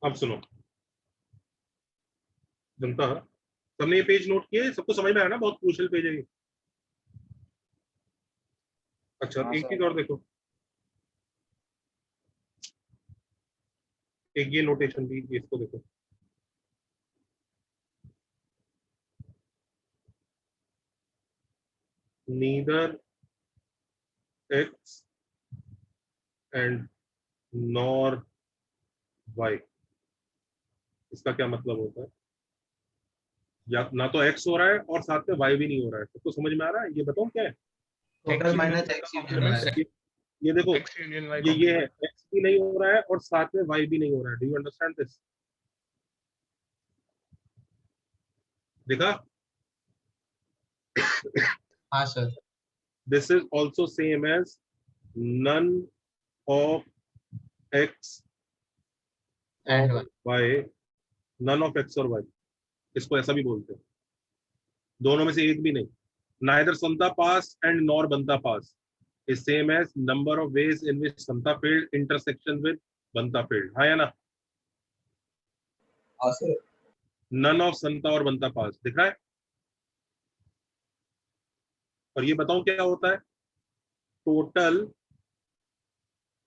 अब सुनो जनता, सबने ये पेज नोट किए? सबको समझ में आया ना? बहुत क्रूशियल पेज है ये। अच्छा, हाँ एक सर। चीज और देखो, एक ये नोटेशन भी, इसको देखो। Neither X and nor Y, इसका क्या मतलब होता है? या ना तो एक्स हो रहा है और साथ में वाई भी नहीं हो रहा है। सबको समझ में आ रहा है? ये बताओ क्या है? Total minus X union Y. ये देखो, X union Y ये है, एक्स भी नहीं हो रहा है और साथ में वाई भी नहीं हो रहा है। Do you understand this? देखा? हाँ sir. This is also same as none of x and or y, none of x और y, इसको ऐसा भी बोलते हैं। दोनों में से एक भी नहीं। Neither Santa pass and nor Banta pass is same as number of ways in which Santa field intersections with Banta field। हाँ या ना? हाँ सर। None of Santa और Banta pass दिख रहा है? और ये बताओ क्या होता है? टोटल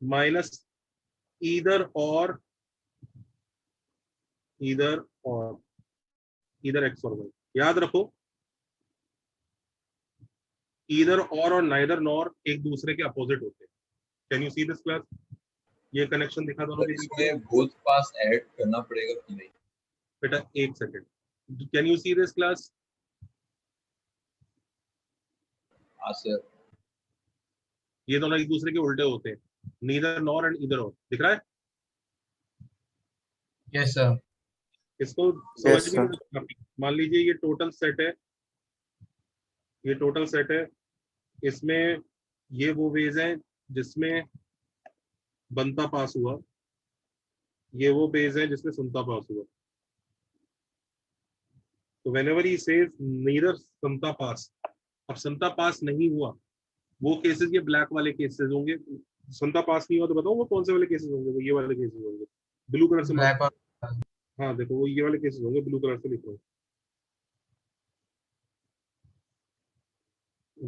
माइनस ईदर और ईदर एक्स और वाई। याद रखो, ईदर और नाइदर नॉर एक दूसरे के अपोजिट होते हैं। Can you see this class? ये कनेक्शन दिखा दोनों के बीच में। इसमें बोथ पास ऐड करना पड़ेगा कि नहीं? बेटा एक second, can you see this class? हाँ सर। ये दोनों एक दूसरे के उल्टे होते हैं, नीदर नॉर एंड ईदर और। दिख रहा है? Yes sir. इसको Yes, समझ भी sir. नहीं। मान लीजिए ये टोटल सेट है, ये टोटल सेट है, इसमें ये वो वेज है जिसमें बनता पास हुआ, ये वो बेस है जिसमें समता पास हुआ। तो whenever he says neither समता पास, अब समता पास नहीं हुआ, वो केसेस ये ब्लैक वाले केसेस होंगे। समता पास नहीं हुआ तो बताओ वो कौन से वाले केसेस होंगे? वो ये वाले केसेस होंगे, ब्लू कलर से ब्लैक और हाँ देखो, वो ये वाले केसेस होंगे, ब्लू कलर से लिख रहा हूँ।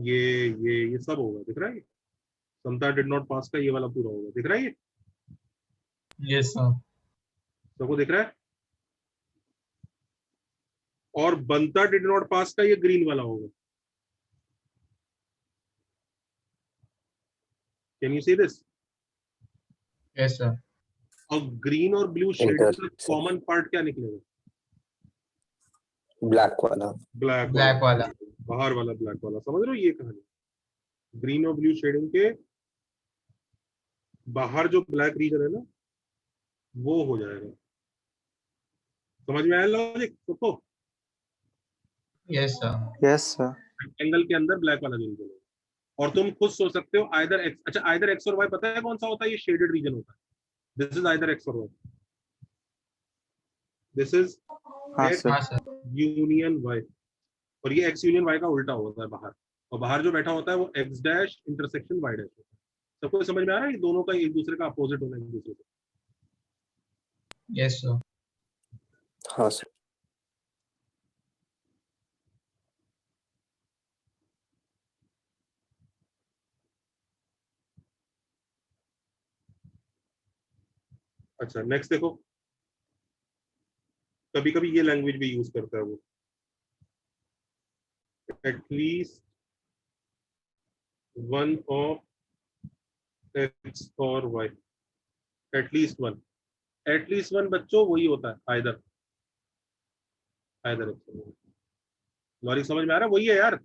ये सब होगा। दिख रहा है? समता डिड नॉट पास का ये वाला पूरा होगा। दिख रहा है? ये यस सर। सबको दिख रहा है? और बनता डिड नॉट पास का ये ग्रीन वाला होगा। Can you see this? Yes sir. और ग्रीन और ब्लू शेड का Intersection. कॉमन पार्ट क्या निकलेगा? ब्लैक वाला। ब्लैक वाला। बाहर वाला ब्लैक वाला। समझ रहे हो ये कहानी? ग्रीन और ब्लू शेडिंग के बाहर जो ब्लैक रीजन है ना, वो हो जाएगा। समझ में आया लॉजिक सबको? Yes sir. Yes, sir. Angle के अंदर ब्लैक वाला जो रीजन है। और तुम खुद सोच सकते हो आइदर एक्स। अच्छा, आइदर एक्स और वाई पता है कौन सा होता है? ये शेडेड रीजन होता है। दिस इज आइदर एक्स और वाई, दिस इज हाँ एक्स सर. हाँ सर। Union Y. और ये एक्स यूनियन वाई का उल्टा होता है बाहर, और बाहर जो बैठा होता है वो X dash intersection Y dash होता है। सबको समझ में आ रहा है? ये दोनों का एक दूसरे का अपोजिट होना है एक दूसरे से। Yes sir. हाँ सर। अच्छा नेक्स्ट देखो, कभी कभी ये लैंग्वेज भी यूज करता है वो, एटलीस्ट वन ऑफ एक्स और Y, at least one, at least one बच्चों वही होता है आइदर, आइदर एक्स। लॉजिक समझ में आ रहा है? वही है यार,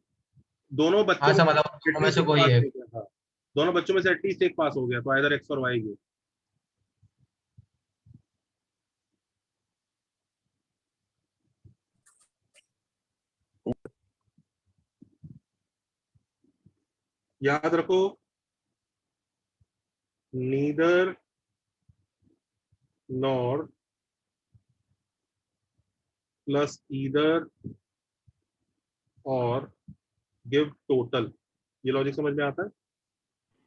दोनों बच्चों हाँ में सर, से मतलब दोनों में एटलीस्ट से एक कोई पास है। हो गया। हाँ, दोनों बच्चों में से एटलीस्ट एक पास हो गया तो आइदर एक्स और वाई गए। याद रखो, नीदर नॉर प्लस ईदर और गिव टोटल, ये लॉजिक समझ में आता है?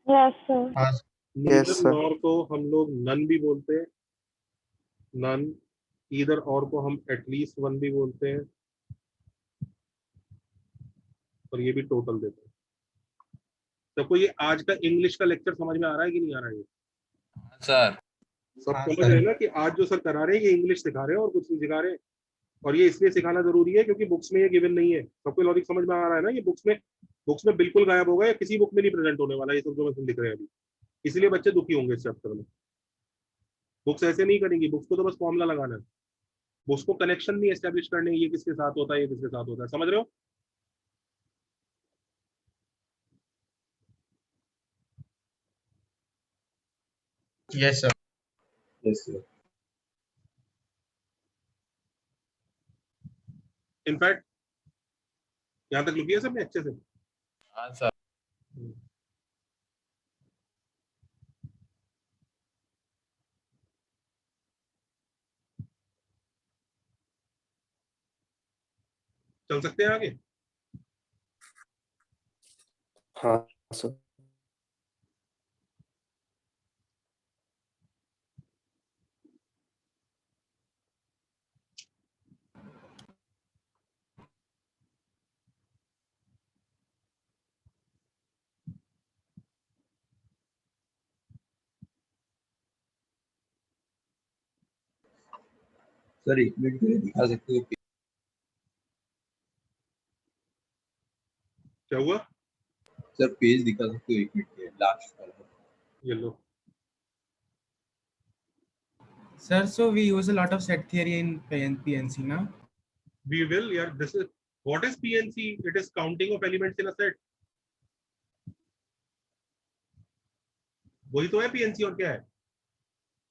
Yes sir. हाँ Yes, नीदर sir. नॉर को हम लोग नन भी बोलते हैं, नन, ईदर और को हम एटलीस्ट वन भी बोलते हैं, और ये भी टोटल देते हैं। सबको ये आज का इंग्लिश का लेक्चर समझ में आ रहा है कि नहीं आ रहा है? ये सर सब हाँ समझ सर। रहे हैं ना कि आज जो सर करा रहे हैं ये इंग्लिश सिखा रहे हैं और कुछ नहीं सिखा रहे हैं। और ये इसलिए सिखाना जरूरी है क्योंकि बुक्स में ये गिवन नहीं है। सबको लॉजिक समझ में आ रहा है ना? ये बुक्स में बिल्कुल गायब होगा, या किसी बुक में नहीं प्रेजेंट होने वाला ये सब जो मैं लिख रहे हैं अभी। इसलिए बच्चे दुखी होंगे इस चैप्टर में। बुक्स ऐसे नहीं करेंगी, बुक्स को तो बस फॉर्मूला लगाना है, बुक्स को कनेक्शन नहीं एस्टेब्लिश करने, ये किसके साथ होता है, ये किसके साथ होता है, समझ रहे हो? Yes sir. Yes, sir. In fact यहाँ तक लिखिए सबने अच्छे से। हाँ सर। चल सकते हैं आगे? हाँ सर। सर एक मिनट के लिए दिखा सकते हो? क्या हुआ? सर पेज दिखा सकते हो एक मिनट के लास्ट वाला? ये लो। Sir, so we use a lot of set theory in PNC, na? We will, yeah. This is what is PNC? It is counting of elements in a set. वही तो है PNC, और क्या है?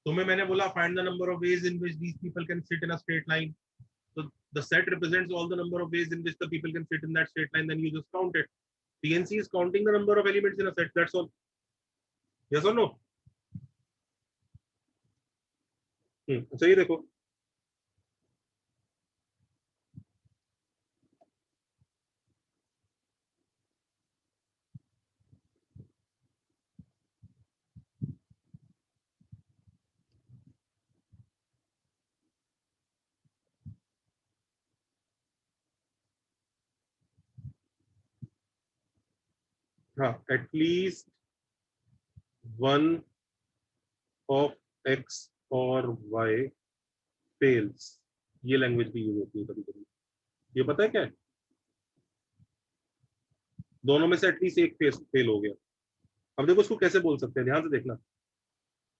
तुम्हें मैंने बोला find the number of ways in which these people can sit in a straight line. So the set represents all the number of ways in which the people can sit in that straight line. Then you just count it. PNC is counting the number of elements in a set. That's all. Yes or no? अच्छा ये देखो, हाँ, at least one of X और Y fails, ये language भी use होती है कभी कभी। ये पता है क्या है? दोनों में से एटलीस्ट एक फेल हो गया। अब देखो इसको कैसे बोल सकते हैं, ध्यान से देखना।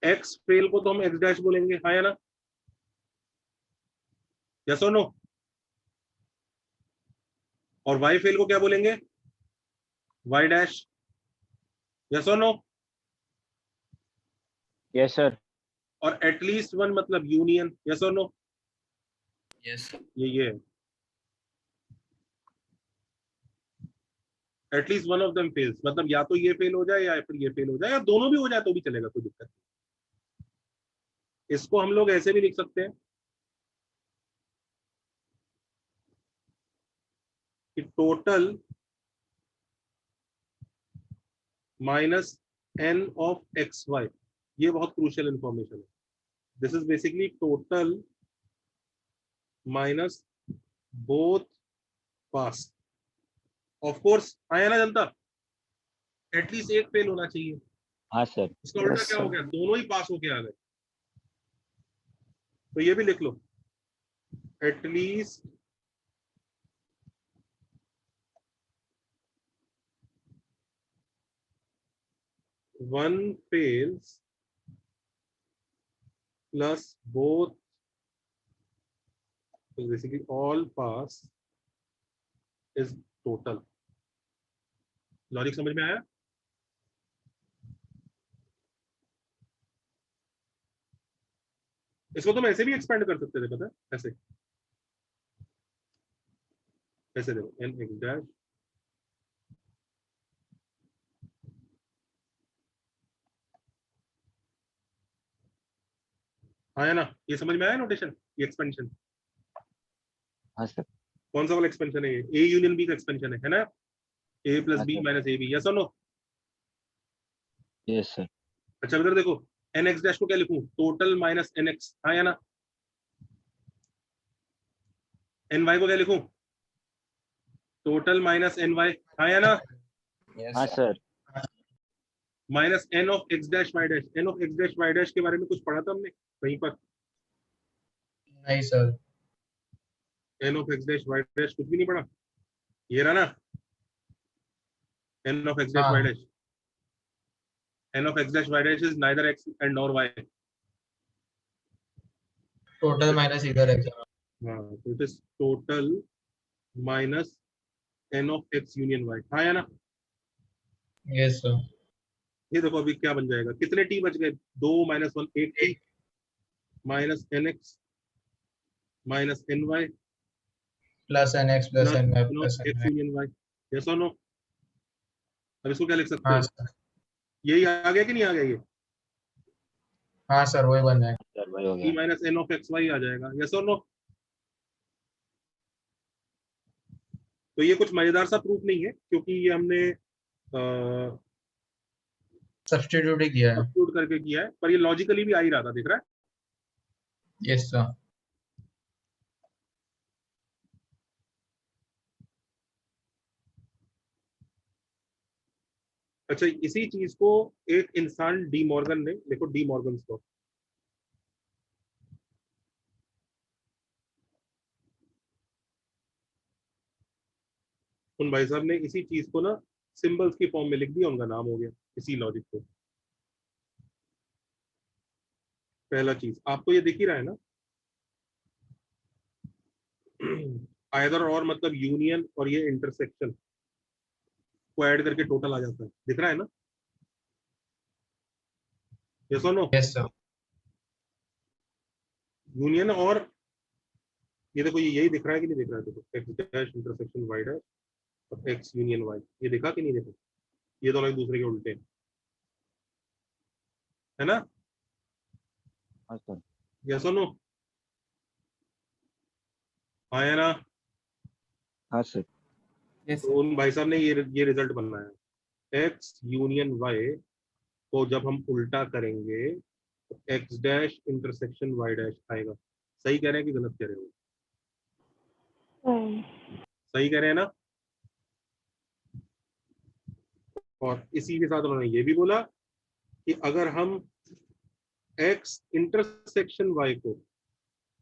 एक्स फेल को तो हम एक्स डैश बोलेंगे, हाँ या ना? यस और नो? और वाई फेल को क्या बोलेंगे? Y dash. यस और नो? Yes sir. और एटलीस्ट वन मतलब यूनियन। यस और नो? Yes sir. ये है, at least one of them fails, मतलब या तो ये फेल हो जाए या फिर ये फेल हो जाए, या दोनों भी हो जाए तो भी चलेगा, कोई दिक्कत नहीं। इसको हम लोग ऐसे भी लिख सकते हैं कि total minus N of X Y. ये बहुत क्रूशियल इंफॉर्मेशन है। This is basically total minus both pass. Of course आया ना जनता, एटलीस्ट एक फेल होना चाहिए। हाँ सर। इसका उल्टा Yes, क्या हो sir. गया? दोनों ही पास होके आ गए। तो ये भी लिख लो, at least one fails plus both, so basically all pass is total. Logic समझ में आया? इसको तुम ऐसे भी एक्सपेंड कर सकते थे, पता है? ऐसे ऐसे देखो, n x dash आया ना? ये समझ में आया नोटेशन, ये एक्सपेंशन? हाँ सर। कौन सा वाला एक्सपेंशन है ये? ए यूनियन बी का एक्सपेंशन है ना? A plus B minus A B, yes और नो? Yes sir. अच्छा इधर देखो, एन एक्स डैश को क्या लिखूं? टोटल माइनस एन एक्स, हाँ या ना? एन वाई को क्या लिखूं? टोटल माइनस एन वाई, हाँ या ना? हाँ sir. Minus N of X dash Y dash. N of X dash Y dash के बारे में कुछ पढ़ा था हमने कहीं पर? नहीं sir. N of X dash Y dash कुछ भी नहीं पढ़ा? ये रहा ना, N of X dash Y dash. n of x dash y dash is neither x and nor y. Total minus इधर x। हाँ, तो it is total minus n of x union y, हाँ या ना? Yes sir. ये देखो अभी क्या बन जाएगा, कितने t बच गए? 2 माइनस 1 एक t minus nx minus ny plus nx plus ny plus x union y, yes or no? अब इसको क्या लिख सकते हाँ हो? सर। यही आ गया कि नहीं आ गया ये? हाँ सर वही बन जाएगा। सर वही हो t गया। Minus n of x y आ जाएगा, yes or no? तो ये कुछ मजेदार सा प्रूफ नहीं है, क्योंकि ये हमने सब्स्टिट्यूट ही किया है। सब्स्टिट्यूट करके किया है, पर ये लॉजिकली भी आ ही रहा था, दिख रहा है? Yes sir. अच्छा, इसी चीज को एक इंसान डी मॉर्गन ने, देखो डी मॉर्गन को, उन भाई साहब ने इसी चीज को ना सिंबल्स की फॉर्म में लिख दिया, उनका नाम हो गया इसी लॉजिक को। पहला चीज आपको ये दिख ही रहा है ना, आइदर और मतलब यूनियन और ये इंटरसेक्शन को ऐड करके टोटल आ जाता है, दिख रहा है ना? यस और नो? Yes sir. यूनियन और ये देखो, ये यही दिख रहा है कि नहीं दिख रहा है? देखो X dash intersection Y dash और एक्स यूनियन वाई, ये दिखा कि नहीं देखो? ये दोनों एक दूसरे के उल्टे हैं, है ना? हाँ सर। यस और नो? हाँ या ना? हाँ सर। तो उन भाई साहब ने ये रिजल्ट बनाया, एक्स यूनियन वाई को जब हम उल्टा करेंगे तो X dash intersection Y dash आएगा। सही कह रहे हैं कि गलत कह रहे हो? सही कह रहे हैं ना? और इसी के साथ उन्होंने ये भी बोला कि अगर हम एक्स इंटरसेक्शन वाई को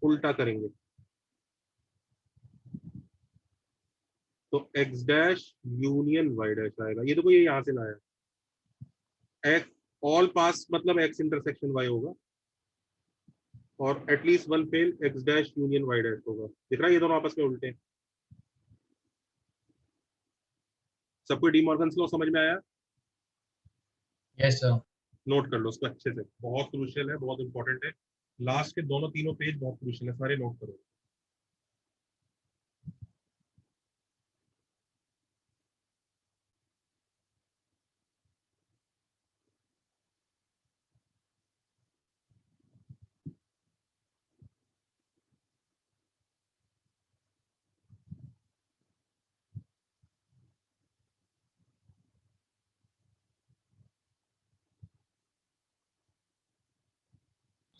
उल्टा करेंगे तो X dash union Y dash आएगा। ये देखो, ये यहां से लाया, एक्स ऑल पास मतलब एक्स इंटरसेक्शन वाई होगा, और at least one fail X dash union Y dash होगा। दिख रहा है ये दोनों आपस में उल्टे हैं। सबको डी मॉर्गन्स लॉ समझ में आया? Yes sir. नोट कर लो उसको अच्छे से, बहुत क्रूशियल है, बहुत इंपॉर्टेंट है। लास्ट के दोनों तीनों पेज बहुत क्रूशियल है, सारे नोट करो।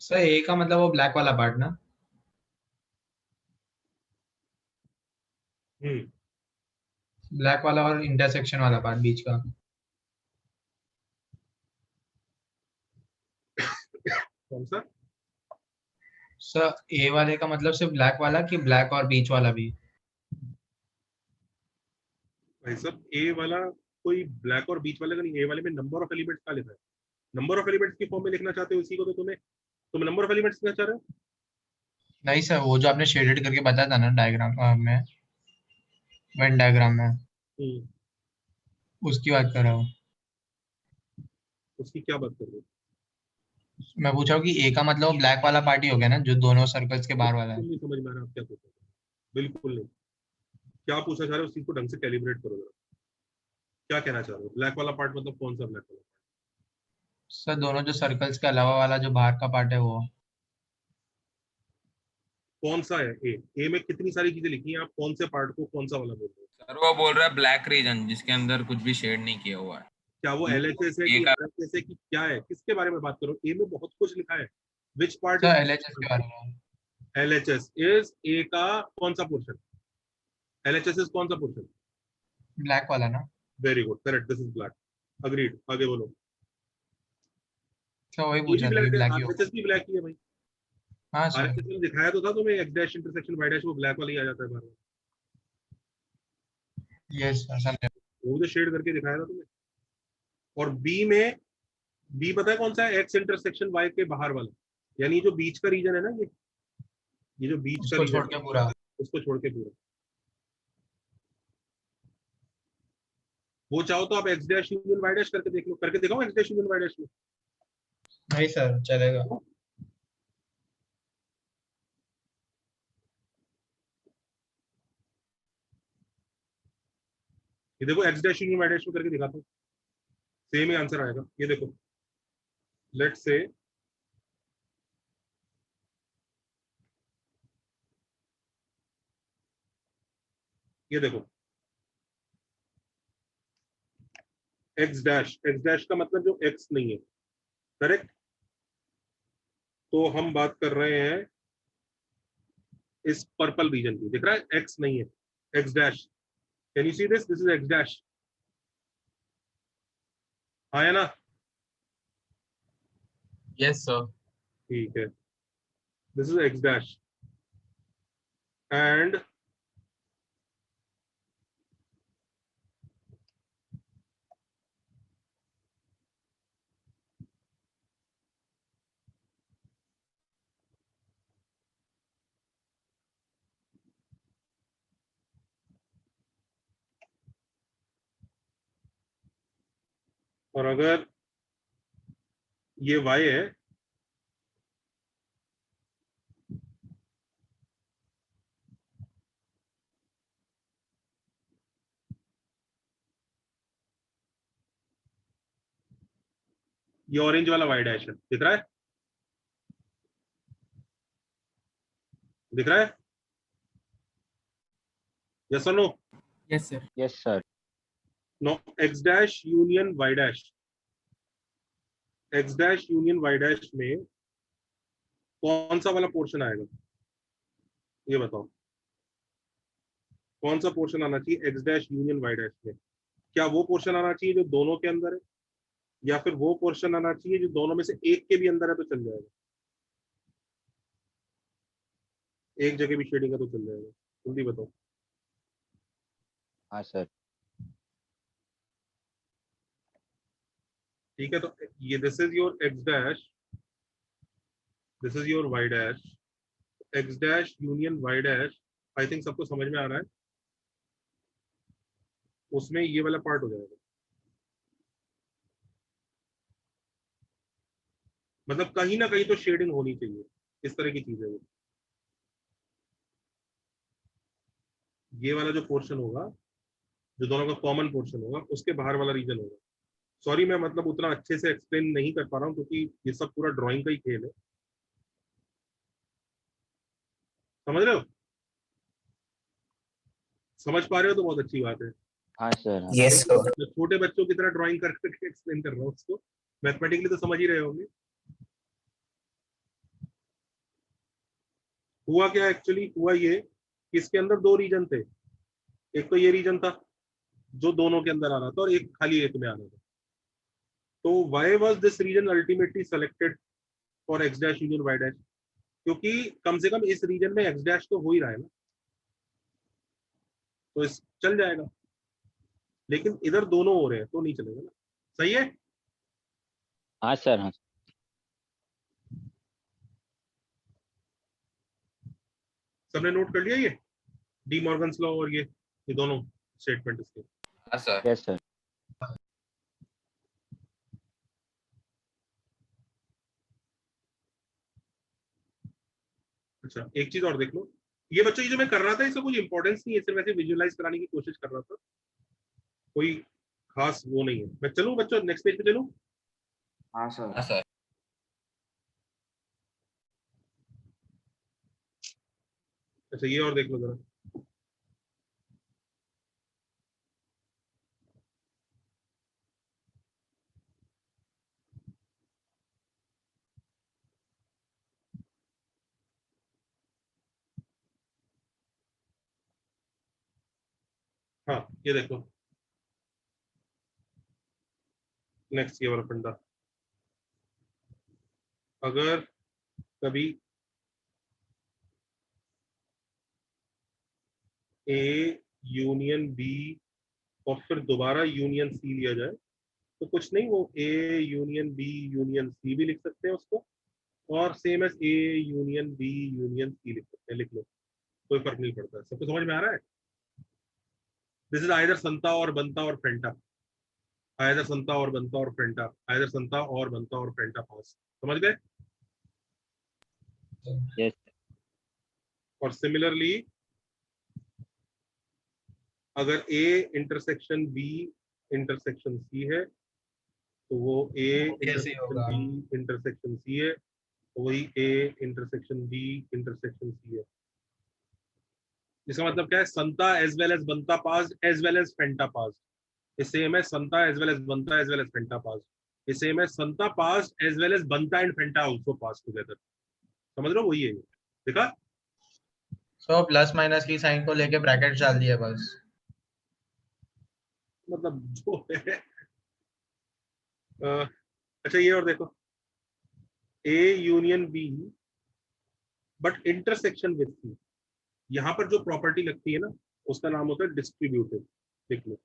सर ए का मतलब वो ब्लैक वाला पार्ट ना? ब्लैक वाला और इंटरसेक्शन वाला पार्ट बीच का। कौन सा? सर ए वाले का मतलब सिर्फ ब्लैक वाला कि ब्लैक और बीच वाला भी? भाई साहब ए वाला कोई ब्लैक और बीच वाले का नहीं, ए वाले में नंबर ऑफ एलिमेंट्स का लिखा है। नंबर ऑफ एलिमेंट्स की फॉर्म में लिखना चाहते हो इसी को, तो तुम नंबर ऑफ एलिमेंट्स लिखना चाह रहे हो? नहीं सर, वो जो आपने शेडेड करके बताया था ना डायग्राम में, वेन डायग्राम में, उसकी बात कर रहा हूँ। उसकी क्या बात कर रहे हो? मैं पूछ रहा हूँ कि ए का मतलब ब्लैक वाला पार्टी हो गया ना, जो दोनों सर्कल्स के बाहर वाला है। नहीं समझ में आ रहा आप क्या पूछ रहे हो? बिल्कुल नहीं। क्या पूछना चाह रहे हो उस चीज को ढंग से कैलिब्रेट करो जरा। क्या कहना चाह रहे हो? ब्लैक वाला पार्ट मतलब कौन सा ब्लैक वाला? सर दोनों जो सर्कल्स के अलावा वाला जो बाहर का पार्ट है वो। कौन सा है? ए में कितनी सारी चीजें लिखी हैं, आप कौन से पार्ट को कौन सा वाला बोल रहे हो? सर वो बोल रहा है ब्लैक रीजन जिसके अंदर कुछ भी शेड नहीं किया हुआ है। क्या वो LHS है कि RHS है कि क्या है? किसके बारे में बात करो? ए में बहुत कुछ लिखा है। Which part? सर LHS के बारे में। LHS इज ए का कौन सा पोर्शन? LHS इज कौन सा पोर्शन? ब्लैक वाला ना? Very good, correct, this is black. Agreed, आगे बोलो। सर वही पूछ रहा था, ब्लैक ही हो। RHS भी ब्लैक ही है भाई। हाँ सर। RHS में दिखाया तो था तुम्हें x dash intersection y dash, वो ब्लैक वाला ही आ जाता है बार बार। यस सर, समझा। वो तो शेड करके दिखाया था तुम्हें। और बी पता है कौन सा है? x इंटरसेक्शन y के बाहर वाला, यानी जो बीच का रीजन है ना, ये जो बीच का उसको रीजन छोड़ के पूरा। उसको छोड़ के पूरा। वो चाहो तो आप x dash union y dash करके देख लो, करके दिखाओ x dash union y dash में। नहीं सर चलेगा। ये देखो x dash union y dash में करके दिखाता हूँ, सेम ही आंसर आएगा। ये देखो, लेट्स से ये देखो x डैश का मतलब जो x नहीं है, करेक्ट? तो हम बात कर रहे हैं इस पर्पल रीजन की। दिख रहा है x नहीं है, x dash. Can you see this? This is x dash. हाँ है ना? Yes sir. ठीक है, this is x dash and और अगर ये y है ये ऑरेंज वाला y डैश है, दिख रहा है? दिख रहा है? यस और no? Yes, sir. Yes sir. No, x dash union y dash, x dash union y dash में कौन सा वाला पोर्शन आएगा? ये बताओ, कौन सा पोर्शन आना चाहिए x dash union y dash में? क्या वो पोर्शन आना चाहिए जो दोनों के अंदर है, या फिर वो पोर्शन आना चाहिए जो दोनों में से एक के भी अंदर है तो चल जाएगा? एक जगह भी शेडिंग है तो चल जाएगा, जल्दी बताओ। हाँ सर। ठीक है, तो ये this is your x dash, this is your y dash, x dash union y dash. I think सबको समझ में आ रहा है। उसमें ये वाला पार्ट हो जाएगा, मतलब कहीं ना कहीं तो शेडिंग होनी चाहिए, इस तरह की चीजें। ये वाला जो पोर्शन होगा, जो दोनों का कॉमन पोर्शन होगा, उसके बाहर वाला रीजन होगा। सॉरी, मैं मतलब उतना अच्छे से एक्सप्लेन नहीं कर पा रहा हूँ क्योंकि ये सब पूरा ड्राइंग का ही खेल है। समझ रहे हो? समझ पा रहे हो तो बहुत अच्छी बात है। हाँ सर। हाँ। Yes sir. मैं छोटे बच्चों की तरह ड्राइंग कर करके एक्सप्लेन कर रहा हूँ उसको। मैथमेटिकली तो समझ ही रहे होंगे। हुआ क्या एक्चुअली? हुआ ये कि इसके अंदर दो रीजन थे। एक तो ये रीजन था जो दोनों के अंदर आ रहा था, और एक खाली एक में आ रहा था। तो why was this region ultimately selected for x dash union y dash? क्योंकि कम से कम इस रीजन में एक्स डैश तो हो ही रहा है ना, तो इस चल जाएगा, लेकिन इधर दोनों हो रहे हैं तो नहीं चलेगा ना। सही है? हाँ सर हाँ। सबने नोट कर लिया ये डी मॉर्गन्स लॉ और ये दोनों स्टेटमेंट इसके? हाँ सर। Yes sir. अच्छा एक चीज और देख लो, ये बच्चों ये जो मैं कर रहा था इसका कोई इंपॉर्टेंस नहीं है, सिर्फ ऐसे विजुअलाइज कराने की कोशिश कर रहा था, कोई खास वो नहीं है। मैं चलूं बच्चों नेक्स्ट पेज पे चलूं? हाँ सर। हाँ सर। अच्छा ये और देख लो जरा, हाँ ये देखो नेक्स्ट ये वाला फंडा, अगर कभी ए यूनियन बी और फिर दोबारा यूनियन सी लिया जाए तो कुछ नहीं, वो A union B union C भी लिख सकते हैं उसको, और same as A union B union C लिख सकते हैं, लिख लो कोई फर्क नहीं पड़ता। सबको समझ में आ रहा है? दिस इज आइदर संता और बनता और फेंटा, आइदर संता और बनता और फेंटा, आइदर संता और बनता और फेंटा पास। समझ गए? यस। और सिमिलरली अगर A intersection B intersection C है तो वो ए कैसे इंटरसेक्शन होगा? बी इंटरसेक्शन सी है, तो वही A intersection B intersection C है। इसका मतलब क्या है? संता एज वेल एज बनता पास एज वेल एज फेंटा पास, ये सेम है संता एज वेल एज बनता एज वेल एज फेंटा पास, ये सेम है संता पास एज वेल एज बनता and Fanta also pass together. समझ रहे हो? वही है ये, देखा? सो प्लस माइनस की साइन को लेके ब्रैकेट डाल दिया बस। मतलब जो है अच्छा ये और देखो, A union B but intersection with C, यहाँ पर जो प्रॉपर्टी लगती है ना उसका नाम होता है डिस्ट्रीब्यूटिव। देख लो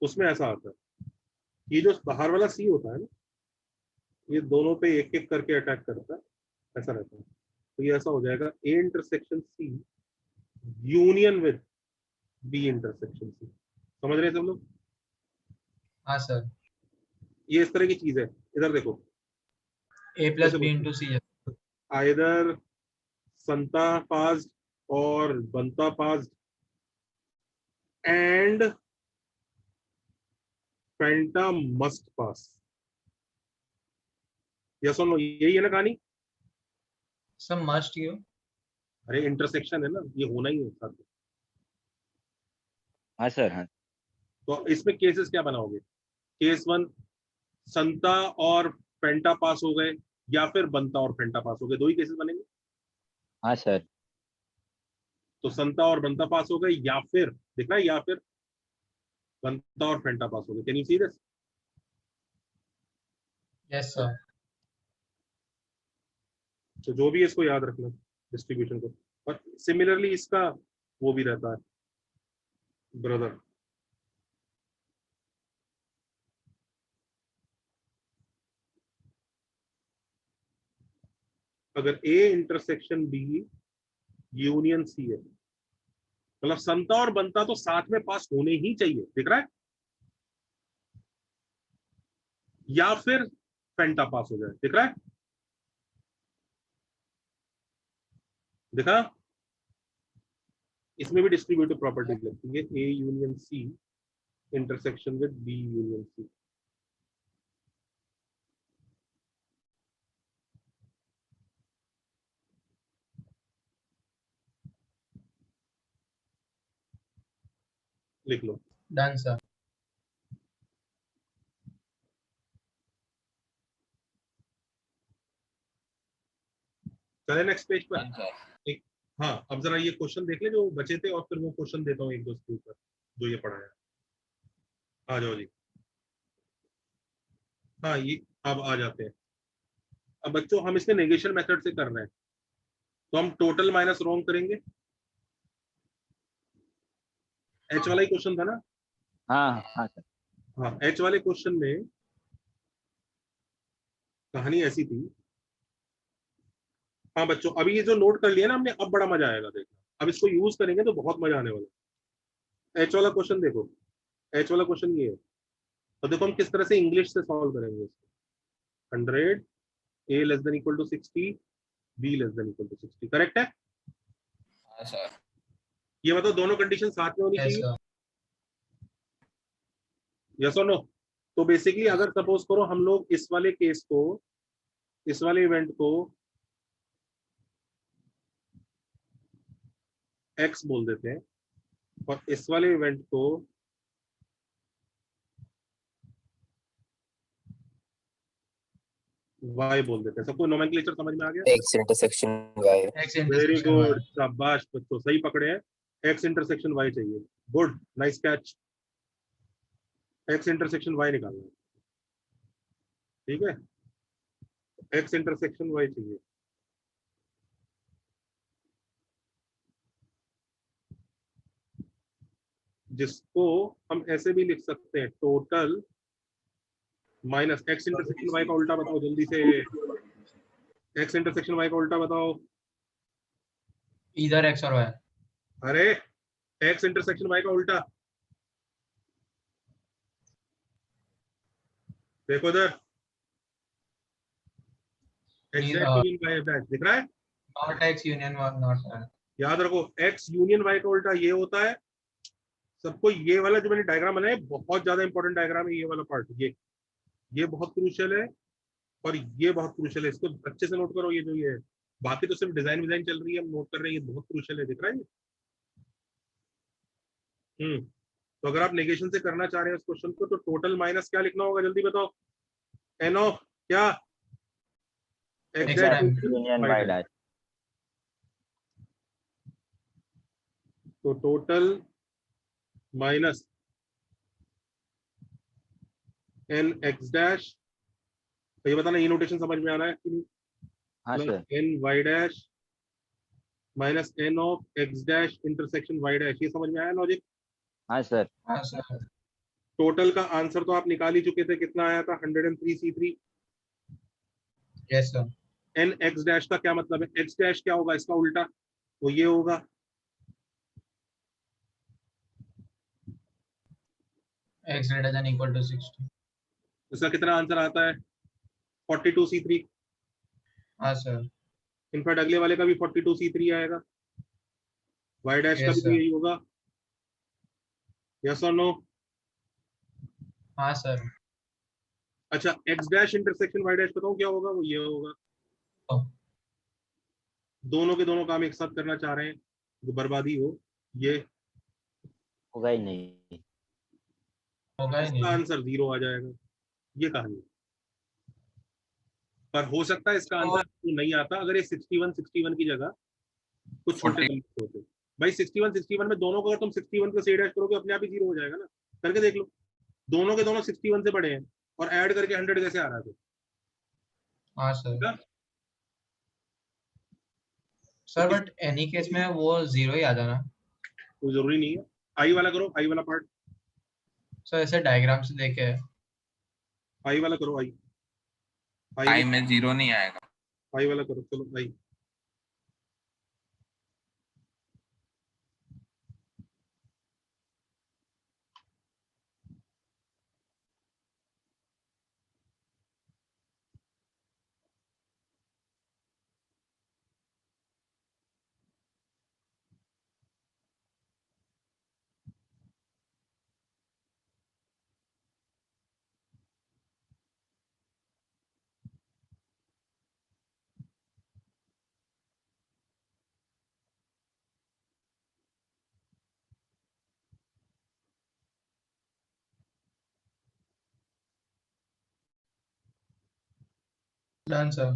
उसमें ऐसा आता है, ये जो बाहर वाला सी होता है ना, ये दोनों पे एक एक करके अटैक करता है, ऐसा रहता है। तो ये ऐसा हो जाएगा A intersection C union with B intersection C. समझ रहे हैं सब लोग? हाँ सर। ये इस तरह की चीज है। इधर देखो ए प्लस बी इंटू सी है। आइदर संता पास्ड और बनता passed and Fanta must pass. या सुनो यही है ना कहानी? सब मस्ट यू। अरे इंटरसेक्शन है ना, ये होना ही है साथ में। हाँ सर हाँ। तो इसमें केसेस क्या बनाओगे? केस वन संता और फेंटा पास हो गए, या फिर बनता और फेंटा पास हो गए, दो ही केसेस बनेंगे। हाँ सर। तो संता और बनता पास हो गए, या फिर देखना, या फिर बनता और फेंटा पास हो गए। Can you see this? Yes sir. तो जो भी है इसको याद रखना डिस्ट्रीब्यूशन को। और सिमिलरली इसका वो भी रहता है ब्रदर, अगर A intersection B union C है, मतलब संता और बनता तो साथ में पास होने ही चाहिए, दिख रहा है? या फिर फेंटा पास हो जाए, दिख रहा है? दिखा? इसमें भी डिस्ट्रीब्यूटिव प्रॉपर्टीज लगती है, A union C intersection with B union C. लिख लो। Done sir. चले नेक्स्ट पेज पर। एक हाँ अब जरा ये क्वेश्चन देख ले जो बचे थे, और फिर वो क्वेश्चन देता हूँ एक दो इसके ऊपर जो ये पढ़ाया। आ जाओ जी। हाँ ये अब आ जाते हैं। अब बच्चों हम इसमें नेगेशन मेथड से कर रहे हैं, तो हम टोटल माइनस रोंग करेंगे। एच वाला ही क्वेश्चन था ना? हाँ हाँ सर। हाँ, एच वाले क्वेश्चन में कहानी ऐसी थी। हाँ बच्चों, अभी ये जो नोट कर लिया ना हमने, अब बड़ा मजा आएगा देखना। अब इसको यूज करेंगे तो बहुत मजा आने वाला। एच वाला क्वेश्चन देखो, एच वाला क्वेश्चन ये है। तो देखो हम किस तरह से इंग्लिश से सॉल्व करेंगे इसको। 100 a less than equal to 60 b less than equal to 60, correct है? हाँ सर। ये बताओ दोनों कंडीशन साथ में होनी Yes, चाहिए, sir. यस और नो? तो बेसिकली अगर सपोज करो हम लोग इस वाले केस को, इस वाले इवेंट को x बोल देते हैं और इस वाले इवेंट को y बोल देते हैं। सबको नोमेनक्लेचर समझ में आ गया? x intersection y। X very intersection Y. Good, शाबाश बच्चों, सही पकड़े हैं। x इंटरसेक्शन y चाहिए, good, nice catch. x intersection y निकालना है, ठीक है? x इंटरसेक्शन y चाहिए। जिसको हम ऐसे भी लिख सकते हैं, total minus x intersection y का उल्टा बताओ जल्दी से। x इंटरसेक्शन y का उल्टा बताओ। Either X or Y. अरे x इंटरसेक्शन y का उल्टा देखो इधर, एग्जैक्ट यूनियन y बैच दिख रहा है? Not X union Y, not Y. याद रखो, x यूनियन y का उल्टा ये होता है। सबको ये वाला जो मैंने डायग्राम बनाया है बहुत ज्यादा इंपॉर्टेंट डायग्राम है, ये वाला पार्ट, ये बहुत क्रूशियल है और ये बहुत क्रूशियल है। इसको अच्छे से नोट करो, ये जो ये है। बाकी तो सिर्फ डिजाइन विजाइन चल रही है, हम नोट कर रहे हैं, ये बहुत क्रूशियल है, दिख रहा है ये? तो अगर आप नेगेशन से करना चाह रहे हैं इस क्वेश्चन को, तो टोटल माइनस क्या लिखना होगा जल्दी बताओ? एन ऑफ क्या? Exact union y dash. तो total minus N X dash. तो ये बताना, ये नोटेशन समझ में आ रहा है कि नहीं? हाँ sir. N Y dash minus N of X dash intersection Y dash, ये समझ में आया लॉजिक? हाँ सर। हाँ सर. टोटल का आंसर तो आप निकाल ही चुके थे, कितना आया था? 103c3। Yes sir. N X dash का क्या मतलब है? एक्स डैश क्या होगा इसका उल्टा? वो ये होगा, X greater than equal to 60. इसका कितना आंसर आता है? 42c3। हाँ सर. इनफैक्ट अगले वाले का भी 42c3 आएगा, वाई डैश का Yes भी तो sir. यही होगा, यस और नो? हाँ सर. अच्छा, X dash intersection Y dash बताऊं क्या होगा? वो ये होगा। Oh. दोनों के दोनों काम एक साथ करना चाह रहे हैं, जो बर्बादी हो, ये होगा ही नहीं। होगा ही इसका नहीं. आंसर 0 आ जाएगा, ये कहानी। पर हो सकता है इसका आंसर नहीं आता अगर ये 61 की जगह कुछ छोटे नंबर होते। भाई 61 में दोनों को अगर तुम 61 को से डैश करोगे अपने आप ही 0 हो जाएगा ना, करके देख लो। दोनों के दोनों 61 से बड़े हैं और ऐड करके 100 कैसे आ रहा है? हाँ sir. Sir but any case में वो 0 ही आता ना? कोई जरूरी नहीं है। आई वाला करो, आई वाला पार्ट, सर ऐसे डायग्राम से देखे. आई वाला करो, आई आई में 0 नहीं आएगा। आई वाला करो, चलो I. Done sir.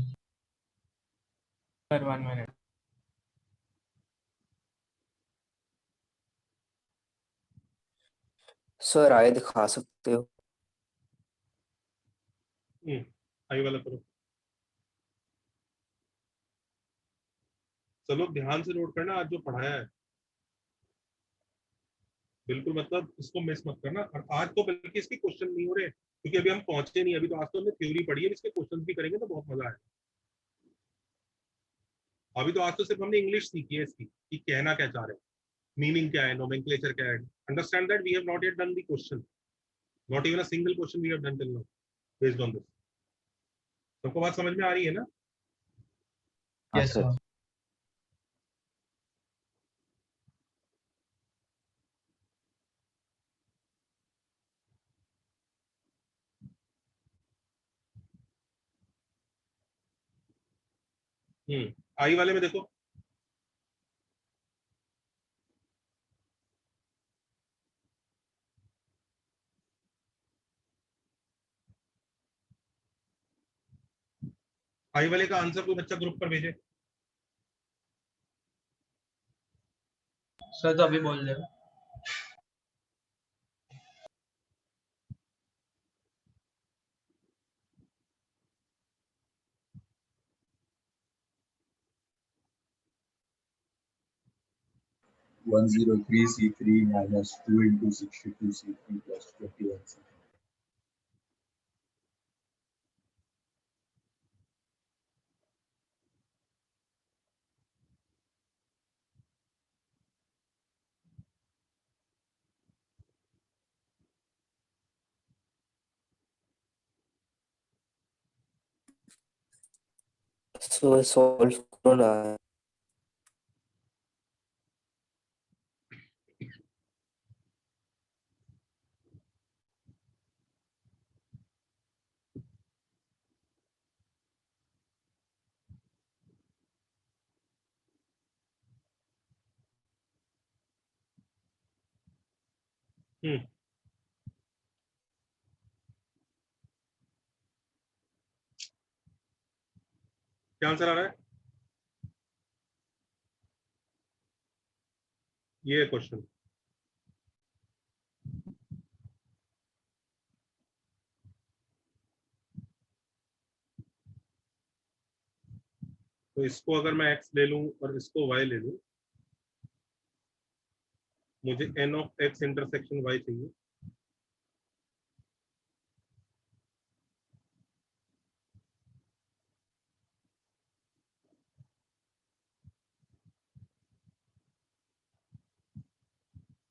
Sir, 1 minute. Sir आए दिखा सकते हो? आई वाला करो। सब लोग ध्यान से नोट करना आज जो पढ़ाया है, बिल्कुल मतलब इसको मिस मत करना। और आज तो बल्कि इसके क्वेश्चन नहीं हो रहे क्योंकि अभी हम पहुंचे नहीं, अभी तो आज तो हमने थ्योरी पढ़ी है, इसके क्वेश्चन भी करेंगे तो बहुत मजा आएगा। अभी तो आज तो सिर्फ हमने इंग्लिश सीखी है इसकी कि कहना क्या चाह रहे हैं, मीनिंग क्या है, नोमेनक्लेचर क्या है। Understand that we have not yet done the question, not even a single question we have done till now based on this. सबको बात समझ में आ रही है ना? Yes sir. आई वाले में देखो, आई वाले का आंसर कोई बच्चा ग्रुप पर भेजे। सर तो अभी बोल रहे हो। One 103 C3 minus 2 into 62 C3 plus 21 C3. सो सॉल्व करो ना। क्या आंसर आ रहा है? ये क्वेश्चन तो इसको अगर मैं x ले लूं और इसको y ले लूं, मुझे n of x intersection y चाहिए।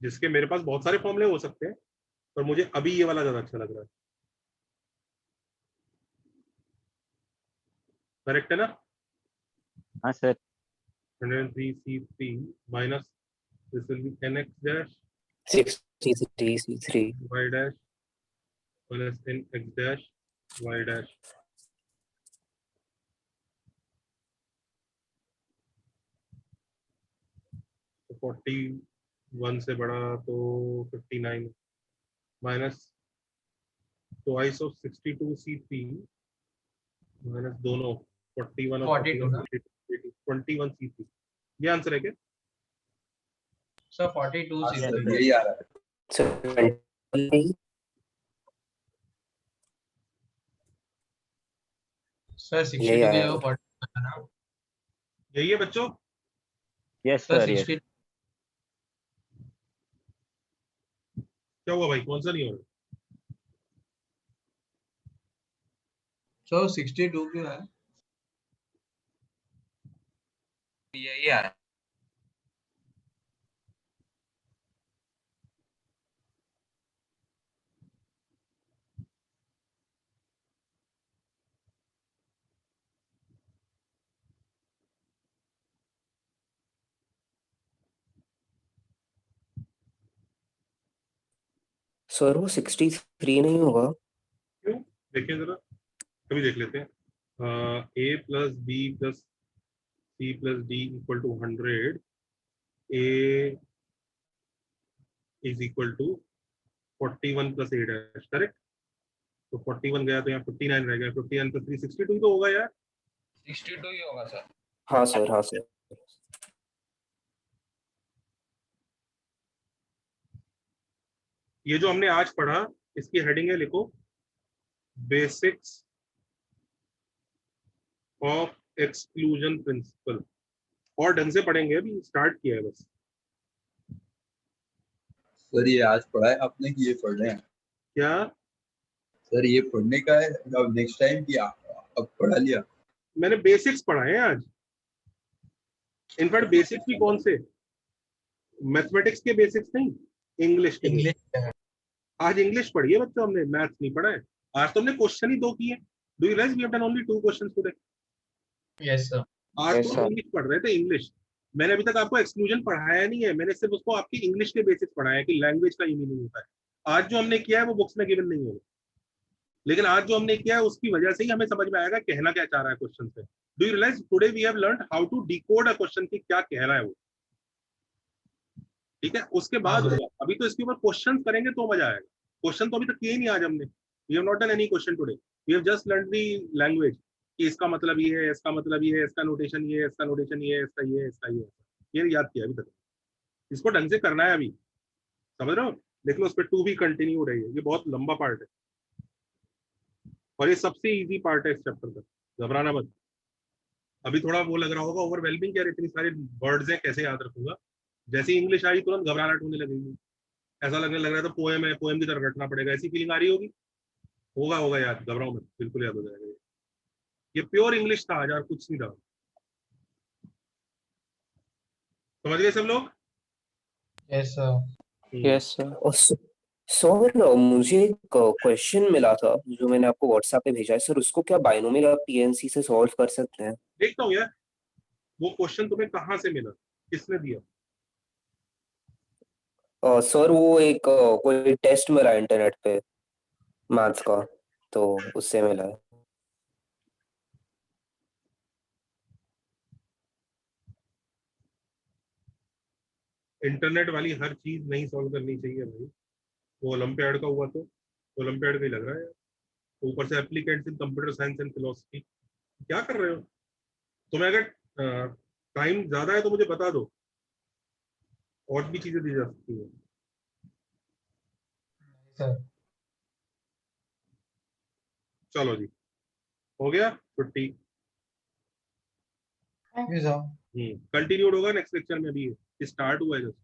जिसके मेरे पास बहुत सारे फॉर्मूले हो सकते हैं, पर मुझे अभी ये वाला ज्यादा अच्छा लग रहा है। करेक्ट है ना? हाँ sir. 103 C3 minus this will be nx dash 63 C3 y dash minus nx dash y dash। तो 41 से बड़ा तो 59 minus twice of 62 C3 minus दोनों 41 और 21 C3। ये आंसर है क्या? सर 42 हाँ, C3 सर, यही आ रहा है। सर 62 यही की आया जगह 40 है ना? यही है बच्चों? Yes sir sir yes. 60 क्या हुआ भाई, कौन सा नहीं हो रहा? सर 62 क्यों है? यही आ रहा है। सर वो 63 नहीं होगा? क्यों? देखिए जरा, कभी देख लेते हैं। a plus B plus C plus D equal to 100, a is equal to 41 plus A dash. Correct? तो 41 गया तो यहाँ 59 रह गया, 59 प्लस 3 62 तो होगा यार। 62 ही होगा सर। हाँ सर, हाँ सर। ये जो हमने आज पढ़ा, इसकी हेडिंग है, लिखो बेसिक्स ऑफ एक्सक्लूजन प्रिंसिपल और ढंग से पढ़ेंगे, अभी स्टार्ट किया है बस। सर ये आज पढ़ा है आपने कि ये पढ़ रहे हैं? क्या सर ये पढ़ने का है अब नेक्स्ट टाइम की अब पढ़ा लिया? मैंने बेसिक्स पढ़ाए हैं आज। इनफैक्ट बेसिक्स भी कौन से, मैथमेटिक्स के बेसिक्स नहीं, इंग्लिश के इंग्लिश basics। आज इंग्लिश पढ़ी है बच्चों, हमने मैथ्स नहीं पढ़ा है। आज तो हमने क्वेश्चन ही 2 किए। Do you realize we have done only 2 questions today. Yes sir. आज Yes, तो sir. इंग्लिश पढ़ रहे थे, इंग्लिश। मैंने अभी तक आपको एक्सक्लूजन पढ़ाया नहीं है, मैंने सिर्फ उसको आपकी इंग्लिश के बेसिक्स पढ़ाया है कि लैंग्वेज का मीनिंग होता है। आज जो हमने किया है वो बुक्स में गिवन नहीं होगा, लेकिन आज जो हमने किया है उसकी वजह से ही हमें समझ में आएगा कहना क्या चाह रहा है क्वेश्चन से। Do you realize today we have learned how to decode a question की क्या कह रहा है वो। ठीक है, उसके बाद होगा। अभी तो इसके ऊपर क्वेश्चन करेंगे तो मजा आएगा। क्वेश्चन तो अभी तक किए नहीं आज हमने। We have not done any question today, we have just learn the language कि इसका मतलब ये है, इसका मतलब ये है, इसका नोटेशन ये है, इसका नोटेशन ये है, इसका ये है, इसका ये याद किया अभी तक। इसको ढंग से करना है अभी, समझ रहे हो। देख लो उस पर 2 भी कंटिन्यू रही है, ये बहुत लंबा पार्ट है और ये सबसे इजी पार्ट है इस चैप्टर का, घबराना मत। अभी थोड़ा वो लग रहा होगा ओवरवेलमिंग, यार इतनी सारी वर्ड्स हैं कैसे याद रखूंगा। जैसे इंग्लिश आई तुरंत घबराहट होने लगेगी, ऐसा लगने लग रहा है तो पोएम है, पोएम की तरह रटना पड़ेगा, ऐसी फीलिंग आ रही होगी। होगा याद, घबराओ मत, बिल्कुल याद हो जाएगा। ये प्योर इंग्लिश था आज और कुछ नहीं था। समझ गए सब लोग? Yes sir. Yes sir. और सर मुझे एक क्वेश्चन मिला था जो मैंने आपको व्हाट्सएप पे भेजा है सर, उसको क्या बायनोमियल आप पीएनसी से सॉल्व कर सकते हैं? देखता हूँ यार वो क्वेश्चन तुम्हें कहाँ से मिला, किसने दिया? सर वो एक कोई टेस्ट मिला इंटरनेट पे मैथ्स का, तो उससे मिला है। इंटरनेट वाली हर चीज नहीं सॉल्व करनी चाहिए भाई। वो ओलंपियाड का हुआ तो ओलंपियाड का ही लग रहा है, ऊपर से applicants in computer science and philosophy. क्या कर रहे हो? तुम्हें अगर टाइम ज्यादा है तो मुझे बता दो, और भी चीजें दी जा सकती है। सर चलो जी, हो गया छुट्टी। Thank you sir. कंटिन्यूड होगा नेक्स्ट लेक्चर में, भी स्टार्ट हुआ है जस्ट।